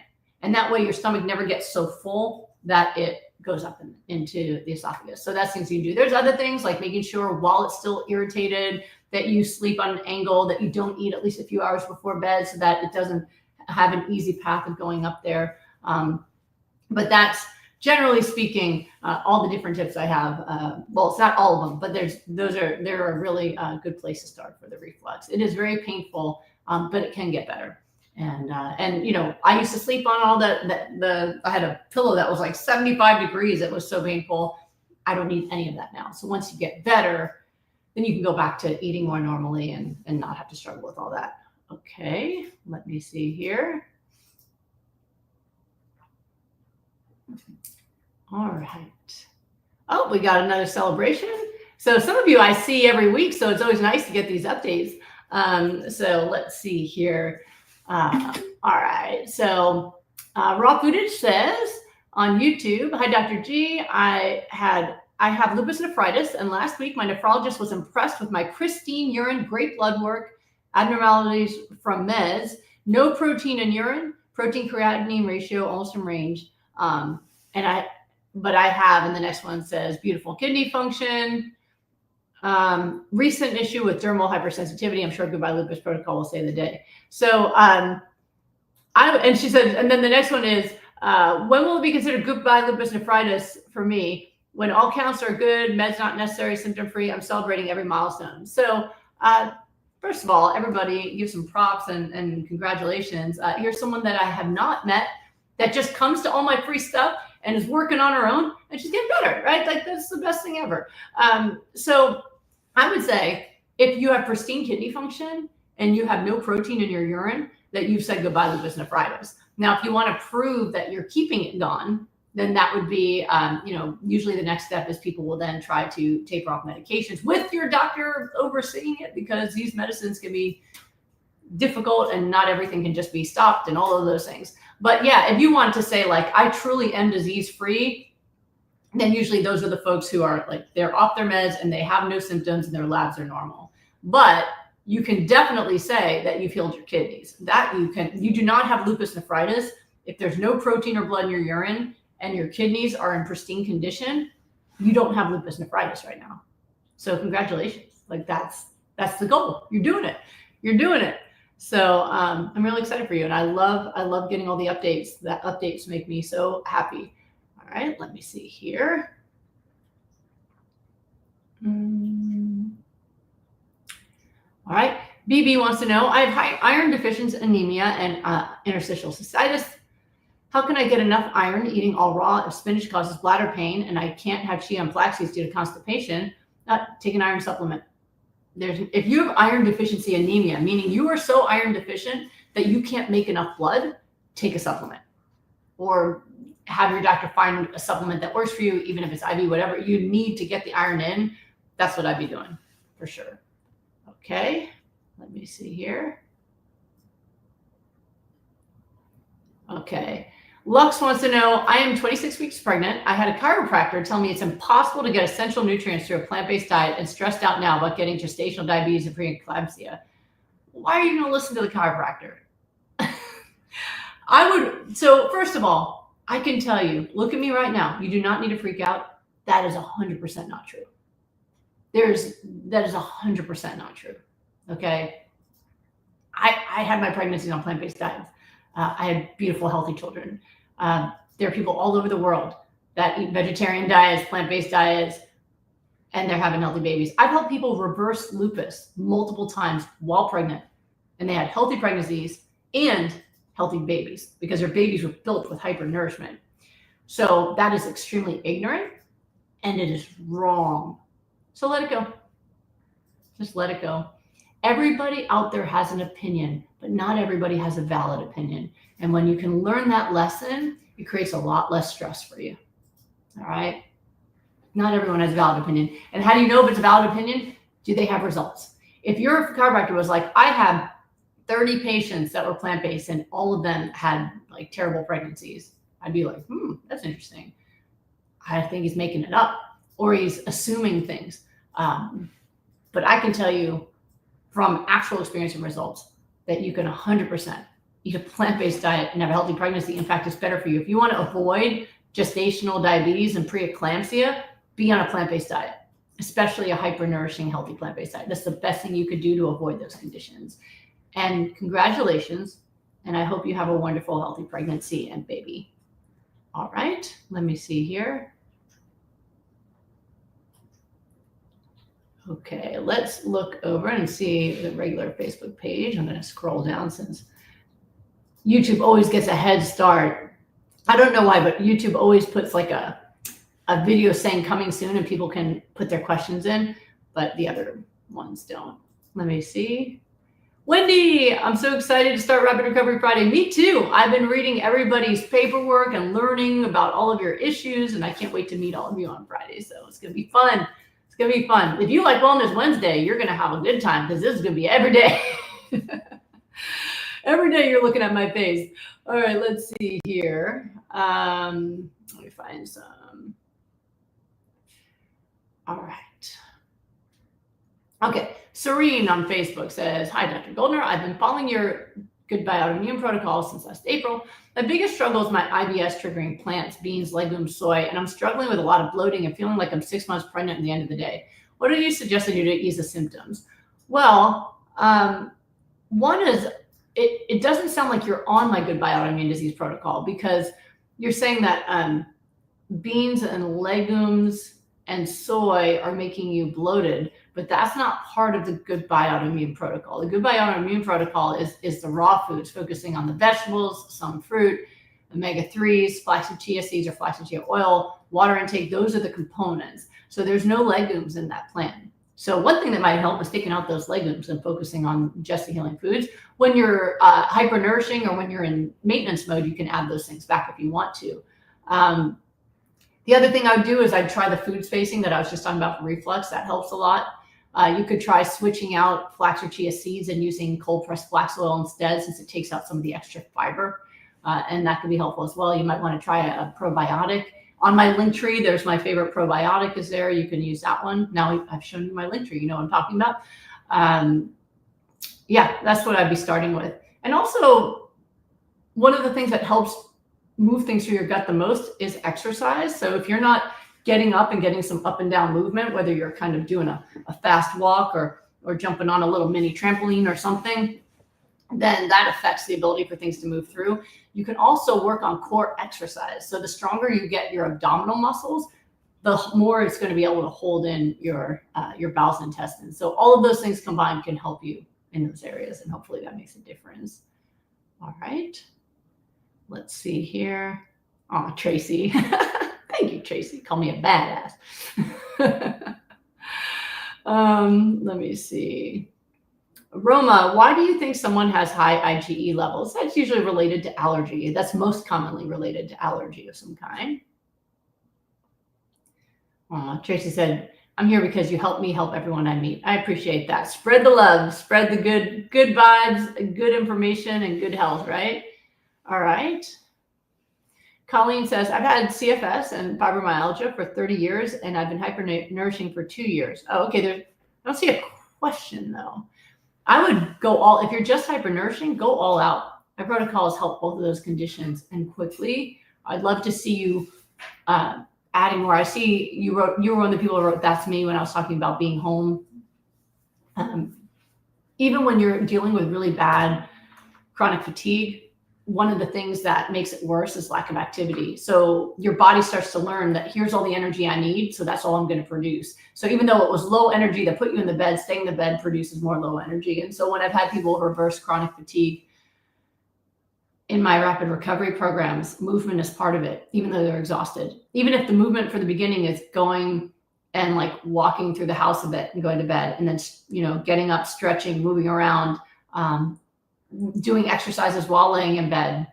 And that way your stomach never gets so full that it goes up into the esophagus. So that's things you can do. There's other things like making sure while it's still irritated that you sleep on an angle, that you don't eat at least a few hours before bed so that it doesn't have an easy path of going up there. But that's generally speaking, all the different tips I have. Well, it's not all of them, but they're a really good place to start for the reflux. It is very painful, but it can get better. And I used to sleep on all I had a pillow that was like 75 degrees. It was so painful. I don't need any of that now. So once you get better, then you can go back to eating more normally and not have to struggle with all that. Okay, let me see here. All right. Oh, we got another celebration. So some of you I see every week, so it's always nice to get these updates. So let's see here. All right. So Raw Footage says on YouTube, "Hi, Dr. G. I have lupus nephritis, and last week my nephrologist was impressed with my pristine urine, great blood work, abnormalities from meds, no protein in urine, protein creatinine ratio almost in range. But I have," and the next one says, "beautiful kidney function. Recent issue with dermal hypersensitivity. I'm sure Goodbye Lupus protocol will save the day." So, and she said, and then the next one is, "When will it be considered Goodbye Lupus nephritis for me? When all counts are good, meds not necessary, symptom free, I'm celebrating every milestone." So, first of all, everybody give some props and congratulations. Here's someone that I have not met that just comes to all my free stuff and is working on her own, and she's getting better, right? Like, that's the best thing ever. So I would say if you have pristine kidney function and you have no protein in your urine, that you've said goodbye to lupus nephritis. Now, if you want to prove that you're keeping it gone, then that would be, usually the next step is people will then try to taper off medications with your doctor overseeing it, because these medicines can be difficult and not everything can just be stopped and all of those things. But yeah, if you want to say like, I truly am disease free, then usually those are the folks who are like, they're off their meds and they have no symptoms and their labs are normal. But you can definitely say that you've healed your kidneys. That you do not have lupus nephritis if there's no protein or blood in your urine and your kidneys are in pristine condition. You don't have lupus nephritis right now. So congratulations. Like that's the goal. You're doing it. You're doing it. So I'm really excited for you. And I love getting all the updates. That updates make me so happy. All right, let me see here. All right, BB wants to know, I have high iron deficiency anemia and interstitial cystitis. How can I get enough iron eating all raw if spinach causes bladder pain and I can't have chia and flax seeds due to constipation? Take an iron supplement. If you have iron deficiency anemia, meaning you are so iron deficient that you can't make enough blood, take a supplement. Or have your doctor find a supplement that works for you, even if it's IV, whatever. You need to get the iron in. That's what I'd be doing for sure. Okay, let me see here. Okay, Lux wants to know, I am 26 weeks pregnant. I had a chiropractor tell me it's impossible to get essential nutrients through a plant-based diet and stressed out now about getting gestational diabetes and preeclampsia. Why are you going to listen to the chiropractor? So first of all, I can tell you, look at me right now. You do not need to freak out. That is 100% not true. That is 100% not true. Okay. I had my pregnancies on plant-based diets. I had beautiful, healthy children. There are people all over the world that eat vegetarian diets, plant-based diets, and they're having healthy babies. I've helped people reverse lupus multiple times while pregnant, and they had healthy pregnancies and healthy babies because their babies were built with hypernourishment. So that is extremely ignorant, and it is wrong. So let it go. Just let it go. Everybody out there has an opinion, but not everybody has a valid opinion. And when you can learn that lesson, it creates a lot less stress for you. All right? Not everyone has a valid opinion. And how do you know if it's a valid opinion? Do they have results? If your chiropractor was like, I had 30 patients that were plant-based and all of them had like terrible pregnancies, I'd be like, that's interesting. I think he's making it up or he's assuming things. But I can tell you from actual experience and results that you can 100% eat a plant-based diet and have a healthy pregnancy. In fact, it's better for you. If you want to avoid gestational diabetes and preeclampsia, be on a plant-based diet, especially a hyper-nourishing, healthy plant-based diet. That's the best thing you could do to avoid those conditions. And congratulations. And I hope you have a wonderful, healthy pregnancy and baby. All right, let me see here. Okay, let's look over and see the regular Facebook page. I'm going to scroll down since YouTube always gets a head start. I don't know why, but YouTube always puts like a video saying coming soon and people can put their questions in, but the other ones don't. Let me see. Wendy, I'm so excited to start Rapid Recovery Friday. Me too. I've been reading everybody's paperwork and learning about all of your issues, and I can't wait to meet all of you on Friday. So it's going to be fun. It's going to be fun. If you like Wellness Wednesday, you're going to have a good time because this is going to be every day. Every day you're looking at my face. All right, let's see here. Let me find some. All right. Okay, Serene on Facebook says, hi, Dr. Goldner. I've been following your Goodbye Autoimmune protocol since last April. My biggest struggle is my IBS triggering plants, beans, legumes, soy, and I'm struggling with a lot of bloating and feeling like I'm 6 months pregnant at the end of the day. What are you suggesting to do to ease the symptoms? Well, one is it doesn't sound like you're on my Goodbye Autoimmune Disease protocol because you're saying that beans and legumes and soy are making you bloated, but that's not part of the Goodbye Autoimmune protocol. The Goodbye Autoimmune protocol is the raw foods, focusing on the vegetables, some fruit, omega-3s, flaxseed chia seeds or flaxseed chia oil, water intake. Those are the components. So there's no legumes in that plan. So one thing that might help is taking out those legumes and focusing on just the healing foods. When you're hyper-nourishing or when you're in maintenance mode, you can add those things back if you want to. The other thing I would do is I'd try the food spacing that I was just talking about for reflux. That helps a lot. You could try switching out flax or chia seeds and using cold pressed flax oil instead, since it takes out some of the extra fiber. And that can be helpful as well. You might want to try a probiotic. On my link tree, there's my favorite probiotic is there. You can use that one. Now I've shown you my link tree. You know what I'm talking about. Yeah, that's what I'd be starting with. And also, one of the things that helps move things through your gut the most is exercise. So if you're not getting up and getting some up and down movement, whether you're kind of doing a fast walk or jumping on a little mini trampoline or something, then that affects the ability for things to move through. You can also work on core exercise. So the stronger you get your abdominal muscles, the more it's going to be able to hold in your bowels and intestines. So all of those things combined can help you in those areas, and hopefully that makes a difference. All right. Let's see here. Oh, Tracy. Thank you, Tracy. Call me a badass. Let me see. Roma, why do you think someone has high IgE levels? That's usually related to allergy. That's most commonly related to allergy of some kind. Tracy said, I'm here because you help me help everyone I meet. I appreciate that. Spread the love, spread the good vibes, good information, and good health, right? All right. Colleen says, I've had CFS and fibromyalgia for 30 years, and I've been hyper-nourishing for 2 years. Oh, okay. I don't see a question, though. I would go if you're just hyper-nourishing, go all out. my protocols help both of those conditions and quickly. I'd love to see you adding more. I see you were one of the people who wrote "That's me" when I was talking about being home. Even when you're dealing with really bad chronic fatigue, one of the things that makes it worse is lack of activity. So your body starts to learn that here's all the energy I need, so that's all I'm going to produce. So even though it was low energy that put you in the bed, staying in the bed produces more low energy. And so when I've had people reverse chronic fatigue in my rapid recovery programs, movement is part of it, even though they're exhausted. Even if the movement for the beginning is going and like walking through the house a bit and going to bed, and then, getting up, stretching, moving around, doing exercises while laying in bed,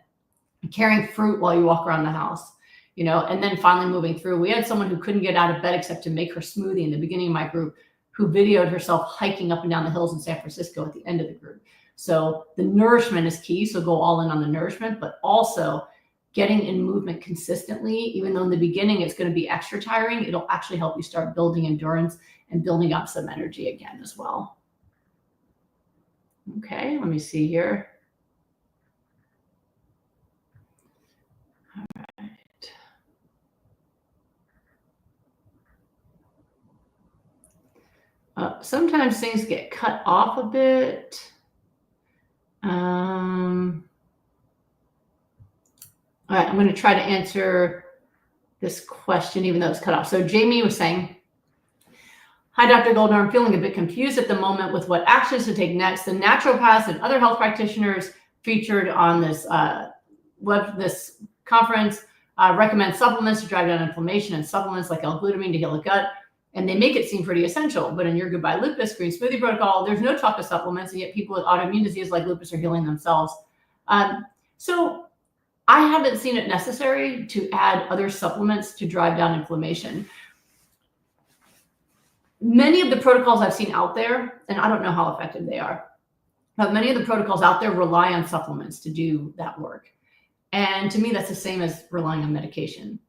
carrying fruit while you walk around the house, and then finally moving through. We had someone who couldn't get out of bed except to make her smoothie in the beginning of my group, who videoed herself hiking up and down the hills in San Francisco at the end of the group. So the nourishment is key. So go all in on the nourishment, but also getting in movement consistently, even though in the beginning it's going to be extra tiring, it'll actually help you start building endurance and building up some energy again as well. Okay, let me see here. All right. Sometimes things get cut off a bit. All right, I'm going to try to answer this question, even though it's cut off. So Jamie was saying, "Hi, Dr. Goldner. I'm feeling a bit confused at the moment with what actions to take next. The naturopaths and other health practitioners featured on this this conference recommend supplements to drive down inflammation and supplements like L-glutamine to heal the gut. And they make it seem pretty essential. But in your Goodbye Lupus green smoothie protocol, there's no talk of supplements, and yet people with autoimmune disease like lupus are healing themselves. So I haven't seen it necessary to add other supplements to drive down inflammation. Many of the protocols I've seen out there, and I don't know how effective they are, but many of the protocols out there rely on supplements to do that work. And to me, that's the same as relying on medication.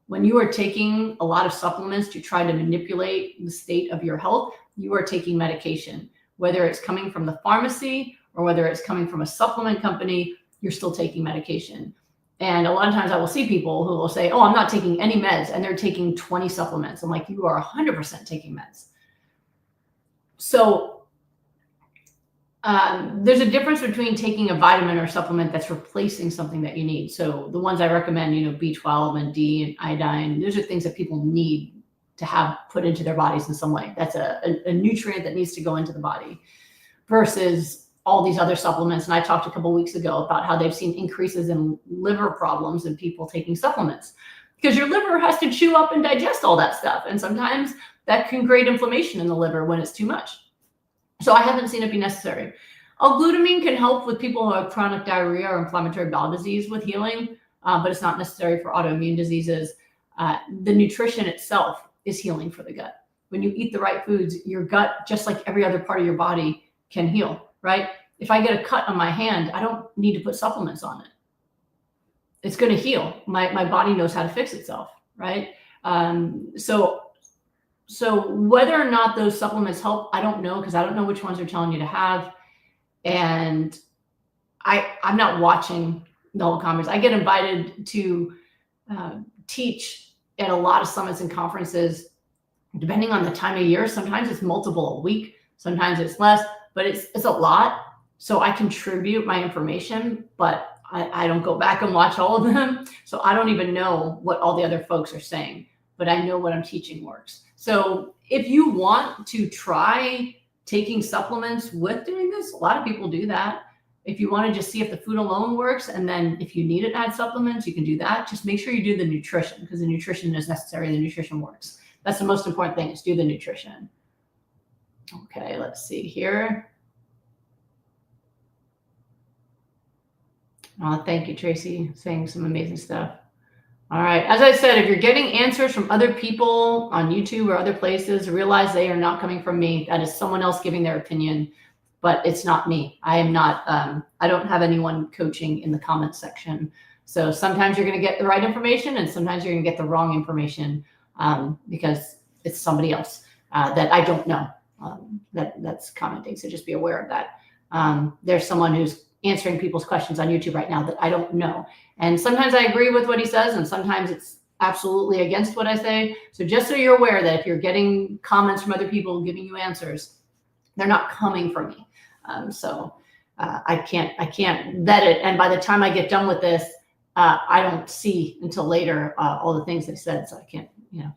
When you are taking a lot of supplements to try to manipulate the state of your health, you are taking medication. Whether it's coming from the pharmacy or whether it's coming from a supplement company, you're still taking medication. And a lot of times I will see people who will say, "Oh, I'm not taking any meds," and they're taking 20 supplements. I'm like, you are 100% taking meds. So there's a difference between taking a vitamin or supplement that's replacing something that you need. So the ones I recommend, B12 and D and iodine, those are things that people need to have put into their bodies in some way. That's a nutrient that needs to go into the body versus all these other supplements. And I talked a couple of weeks ago about how they've seen increases in liver problems in people taking supplements because your liver has to chew up and digest all that stuff. And sometimes that can create inflammation in the liver when it's too much. So I haven't seen it be necessary. L-glutamine can help with people who have chronic diarrhea or inflammatory bowel disease with healing, but it's not necessary for autoimmune diseases. The nutrition itself is healing for the gut. When you eat the right foods, your gut, just like every other part of your body, can heal, right? If I get a cut on my hand, I don't need to put supplements on it. It's going to heal. My body knows how to fix itself, right? So whether or not those supplements help, I don't know, because I don't know which ones they're telling you to have. And I'm not watching the whole conference. I get invited to teach at a lot of summits and conferences, depending on the time of year. Sometimes it's multiple a week, sometimes it's less, but it's a lot. So I contribute my information, but I don't go back and watch all of them. So I don't even know what all the other folks are saying, but I know what I'm teaching works. So if you want to try taking supplements with doing this, a lot of people do that. If you want to just see if the food alone works, and then if you need to add supplements, you can do that. Just make sure you do the nutrition, because the nutrition is necessary. The nutrition works. That's the most important thing, is do the nutrition. Okay, let's see here. Thank you, Tracy, saying some amazing stuff. All right. As I said, if you're getting answers from other people on YouTube or other places, realize they are not coming from me. That is someone else giving their opinion, but it's not me. I am not, I don't have anyone coaching in the comment section. So sometimes you're going to get the right information and sometimes you're going to get the wrong information because it's somebody else that I don't know that's commenting. So just be aware of that. There's someone who's answering people's questions on YouTube right now that I don't know. And sometimes I agree with what he says, and sometimes it's absolutely against what I say. So just so you're aware that if you're getting comments from other people giving you answers, they're not coming from me. I can't vet it. And by the time I get done with this, I don't see until later all the things they said. So I can't,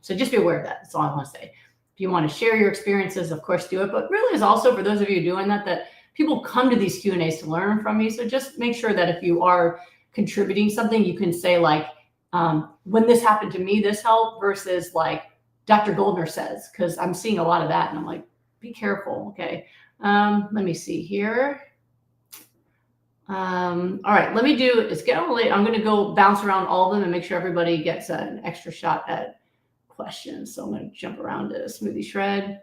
so just be aware of that. That's all I want to say. If you want to share your experiences, of course, do it. But really is also for those of you doing that people come to these Q&As to learn from me. So just make sure that if you are contributing something, you can say like, when this happened to me, this helped versus like Dr. Goldner says, because I'm seeing a lot of that and I'm like, be careful. Okay. Let me see here. All right, let me do, it's getting late. I'm going to go bounce around all of them and make sure everybody gets an extra shot at questions. So I'm going to jump around to Smoothie Shred.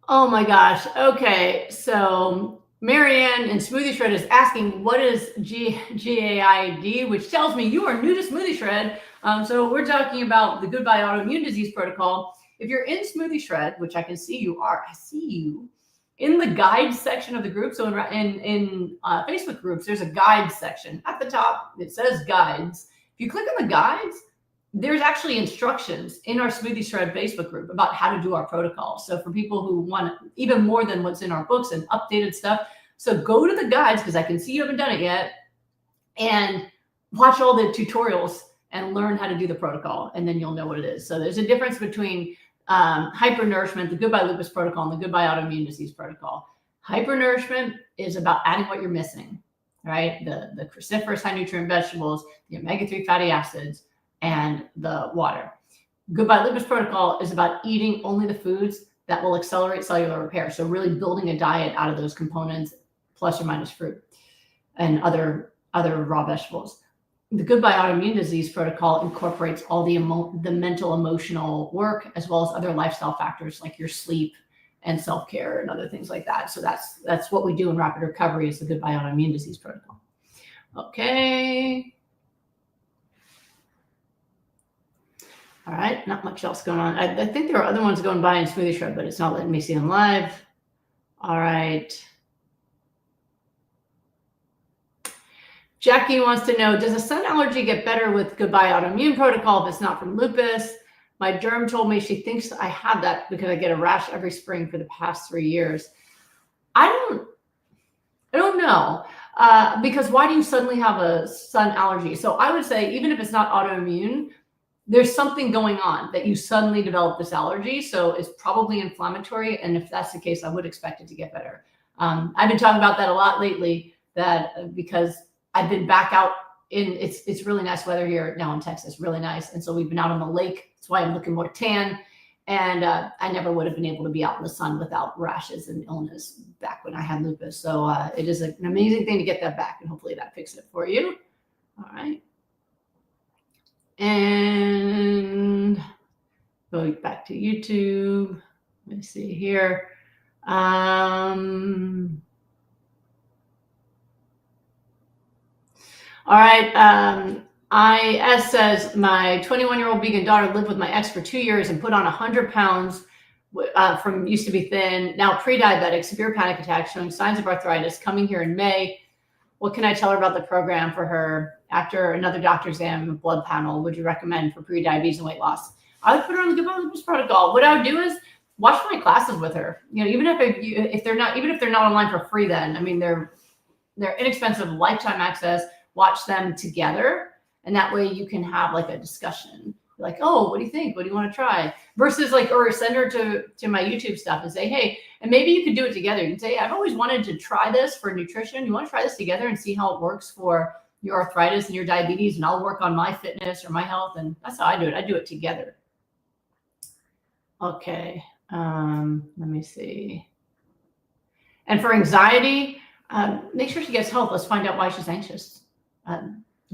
Oh my gosh. Okay. So Marianne in Smoothie Shred is asking, what is GAID, which tells me you are new to Smoothie Shred. So we're talking about the Goodbye Autoimmune Disease Protocol. If you're in Smoothie Shred, which I can see you are, I see you in the guides section of the group. So in Facebook groups, there's a guides section at the top. It says guides. If you click on the guides, there's actually instructions in our Smoothie Shred Facebook group about how to do our protocol. So for people who want even more than what's in our books and updated stuff, so go to the guides, because I can see you haven't done it yet, and watch all the tutorials and learn how to do the protocol, and then you'll know what it is. So there's a difference between hypernourishment, the Goodbye Lupus protocol, and the Goodbye Autoimmune Disease protocol. Hypernourishment is about adding what you're missing, right? The cruciferous high nutrient vegetables, the omega-3 fatty acids, and the water. Goodbye Lupus protocol is about eating only the foods that will accelerate cellular repair. So really building a diet out of those components, plus or minus fruit and other raw vegetables. The Goodbye Autoimmune Disease protocol incorporates all the mental, emotional work, as well as other lifestyle factors like your sleep and self-care and other things like that. So that's what we do in rapid recovery, is the Goodbye Autoimmune Disease protocol. Okay. All right, not much else going on. I think there are other ones going by in Smoothie Shred, but it's not letting me see them live. All right. Jackie wants to know, does a sun allergy get better with Goodbye Autoimmune protocol if it's not from lupus? My derm told me she thinks I have that because I get a rash every spring for the past 3 years. I don't know. Because why do you suddenly have a sun allergy? So I would say, even if it's not autoimmune, there's something going on that you suddenly develop this allergy. So it's probably inflammatory. And if that's the case, I would expect it to get better. I've been talking about that a lot lately, because I've been back out in, it's really nice weather here now in Texas, really nice. And so we've been out on the lake. That's why I'm looking more tan. And I never would have been able to be out in the sun without rashes and illness back when I had lupus. So it is an amazing thing to get that back, and hopefully that fixes it for you. All right. And go back to YouTube. Let me see here. All right. IS says, my 21-year-old vegan daughter lived with my ex for 2 years and put on 100 pounds from used to be thin, now pre-diabetic, severe panic attack, showing signs of arthritis, coming here in May. What can I tell her about the program for her? After another doctor exam and blood panel, would you recommend for pre-diabetes and weight loss? I would put her on the Goodbye Lupus protocol. What I would do is watch my classes with her. Even if they're not online for free, then I mean they're inexpensive, lifetime access. Watch them together. And that way you can have like a discussion, like, oh, what do you think? What do you want to try? Versus like, or send her to my YouTube stuff and say, hey, and maybe you could do it together. You can say, I've always wanted to try this for nutrition. You want to try this together and see how it works for your arthritis and your diabetes, and I'll work on my fitness or my health. And that's how I do it. I do it together. Okay. Let me see. And for anxiety, make sure she gets help. Let's find out why she's anxious.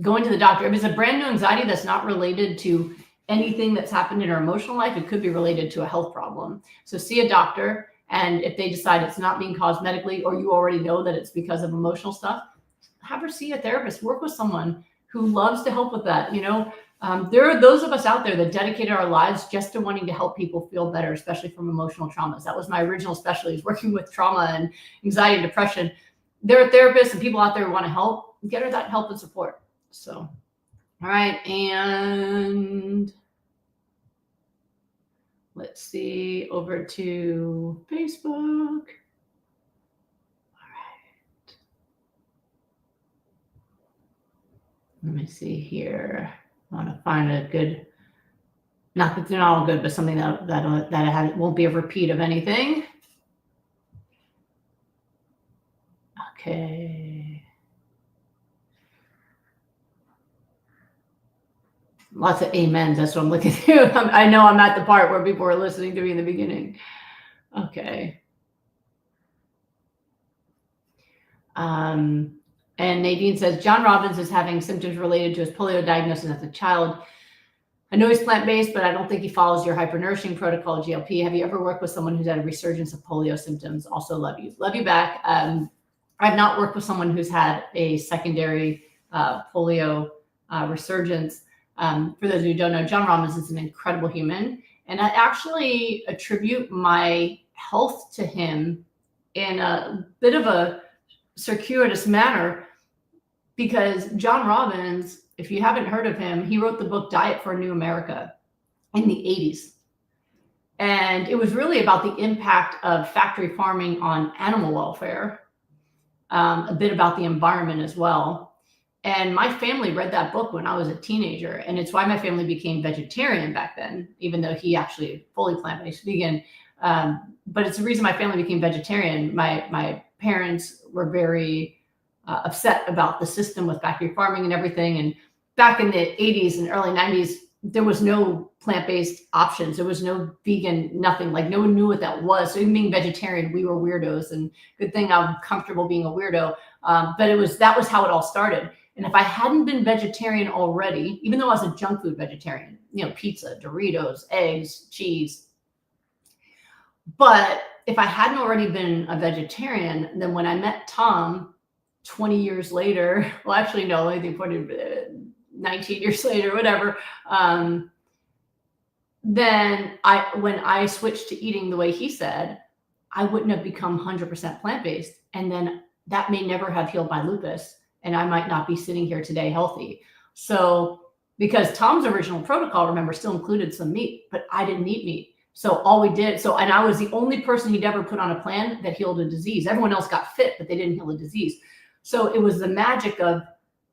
Going to the doctor. If it's a brand new anxiety that's not related to anything that's happened in her emotional life, it could be related to a health problem. So see a doctor, and if they decide it's not being caused medically, or you already know that it's because of emotional stuff, have her see a therapist, work with someone who loves to help with that. There are those of us out there that dedicated our lives just to wanting to help people feel better, especially from emotional traumas. That was my original specialty, is working with trauma and anxiety and depression. There are therapists and people out there who want to help. Get her that help and support. So, all right. And let's see, over to Facebook. All right. Let me see here. I want to find a good, not that they're not all good, but something that won't be a repeat of anything. Okay. Lots of amens. That's what I'm looking through. I know I'm at the part where people are listening to me in the beginning. Okay. And Nadine says, John Robbins is having symptoms related to his polio diagnosis as a child. I know he's plant-based, but I don't think he follows your hypernourishing protocol, GLP. Have you ever worked with someone who's had a resurgence of polio symptoms? Also love you. Love you back. I've not worked with someone who's had a secondary polio resurgence. For those who don't know, John Robbins is an incredible human. And I actually attribute my health to him in a bit of a circuitous manner, because John Robbins, if you haven't heard of him, he wrote the book Diet for a New America in the 80s. And it was really about the impact of factory farming on animal welfare, a bit about the environment as well. And my family read that book when I was a teenager. And it's why my family became vegetarian back then, even though he actually fully plant-based vegan. But it's the reason my family became vegetarian. My parents were very upset about the system with factory farming and everything. And back in the 80s and early 90s, there was no plant-based options. There was no vegan, nothing. Like, no one knew what that was. So even being vegetarian, we were weirdos. And good thing I'm comfortable being a weirdo. But that was how it all started. And if I hadn't been vegetarian already, even though I was a junk food vegetarian, pizza, Doritos, eggs, cheese. But if I hadn't already been a vegetarian, then when I met Tom 20 years later, well, actually, no, I think 19 years later, whatever. Then when I switched to eating the way he said, I wouldn't have become 100% plant-based. And then that may never have healed my lupus. And I might not be sitting here today healthy. So, because Tom's original protocol, remember, still included some meat, but I didn't eat meat. So all we did, and I was the only person he'd ever put on a plan that healed a disease. Everyone else got fit, but they didn't heal a disease. So it was the magic of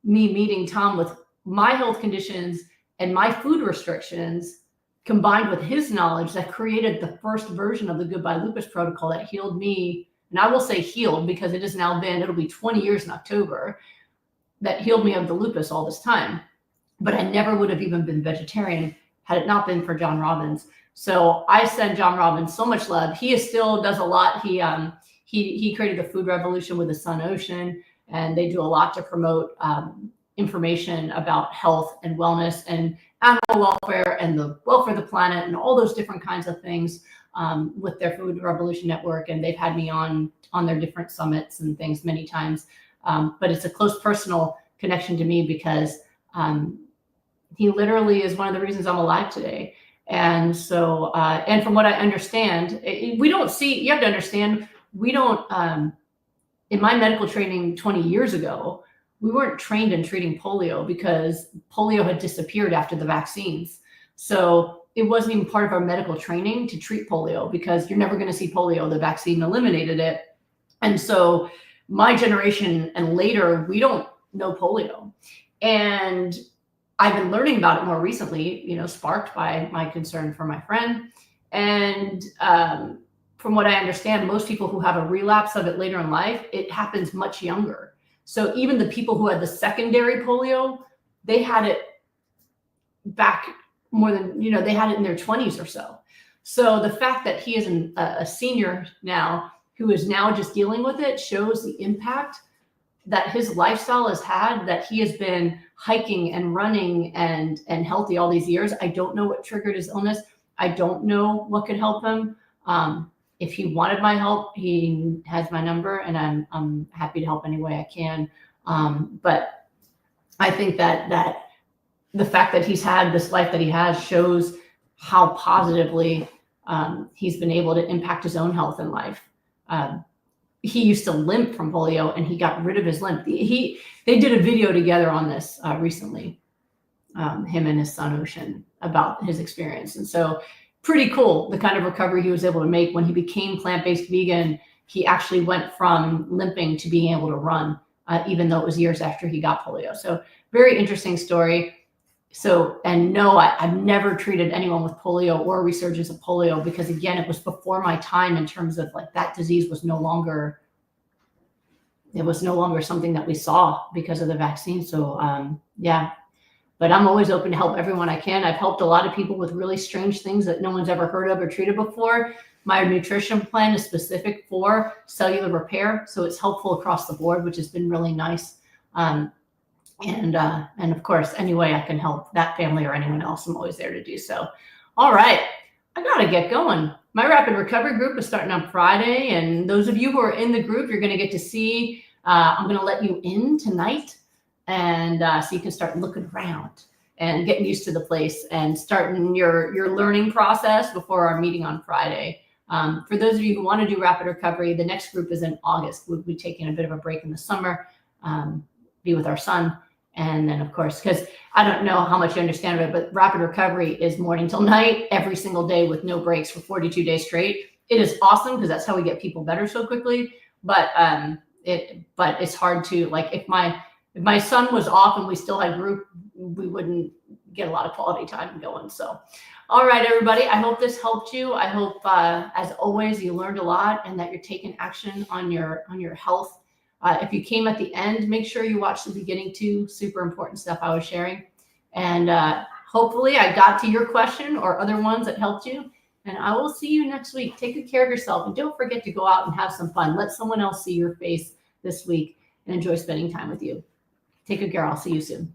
me meeting Tom with my health conditions and my food restrictions combined with his knowledge that created the first version of the Goodbye Lupus protocol that healed me. And I will say healed, because it has now been, it'll be 20 years in October, that healed me of the lupus all this time. But I never would have even been vegetarian had it not been for John Robbins. So I send John Robbins so much love. He still does a lot. He created the food revolution with the Sun Ocean, and they do a lot to promote information about health and wellness and animal welfare and the welfare of the planet and all those different kinds of things with their Food Revolution Network. And they've had me on their different summits and things many times. But it's a close personal connection to me, because he literally is one of the reasons I'm alive today. And so, and from what I understand, we don't see, you have to understand, we don't, in my medical training 20 years ago, we weren't trained in treating polio because polio had disappeared after the vaccines. So it wasn't even part of our medical training to treat polio, because you're never going to see polio. The vaccine eliminated it. And so my generation and later, we don't know polio. And I've been learning about it more recently, sparked by my concern for my friend. And from what I understand, most people who have a relapse of it later in life, it happens much younger. So even the people who had the secondary polio, they had it back more than, they had it in their 20s or so. So the fact that he is a senior now, who is now just dealing with it, shows the impact that his lifestyle has had, that he has been hiking and running and healthy all these years. I don't know what triggered his illness. I don't know what could help him. If he wanted my help, he has my number, and I'm happy to help any way I can. But I think that the fact that he's had this life that he has shows how positively he's been able to impact his own health in life. He used to limp from polio, and he got rid of his limp. They did a video together on this recently, him and his son Ocean, about his experience. And so pretty cool, the kind of recovery he was able to make. When he became plant-based vegan, he actually went from limping to being able to run, even though it was years after he got polio. So very interesting story. So, and no, I've never treated anyone with polio or resurgence of polio, because again, it was before my time in terms of like that disease was no longer, it was no longer something that we saw because of the vaccine. So yeah, but I'm always open to help everyone I can. I've helped a lot of people with really strange things that no one's ever heard of or treated before. My nutrition plan is specific for cellular repair, so it's helpful across the board, which has been really nice. And of course, any way I can help that family or anyone else, I'm always there to do so. All right, I gotta get going. My rapid recovery group is starting on Friday, and those of you who are in the group, you're gonna get to see, I'm gonna let you in tonight, and so you can start looking around and getting used to the place and starting your learning process before our meeting on Friday. For those of you who want to do rapid recovery, the next group is in August. We'll be taking a bit of a break in the summer, be with our son. And then, of course, because I don't know how much you understand of it, but rapid recovery is morning till night, every single day with no breaks for 42 days straight. It is awesome because that's how we get people better so quickly. But it's hard to, like, if my son was off and we still had group, we wouldn't get a lot of quality time going. So, all right, everybody, I hope this helped you. I hope, as always, you learned a lot and that you're taking action on your health. If you came at the end, make sure you watch the beginning too. Super important stuff I was sharing. And hopefully I got to your question or other ones that helped you. And I will see you next week. Take good care of yourself. And don't forget to go out and have some fun. Let someone else see your face this week and enjoy spending time with you. Take good care. I'll see you soon.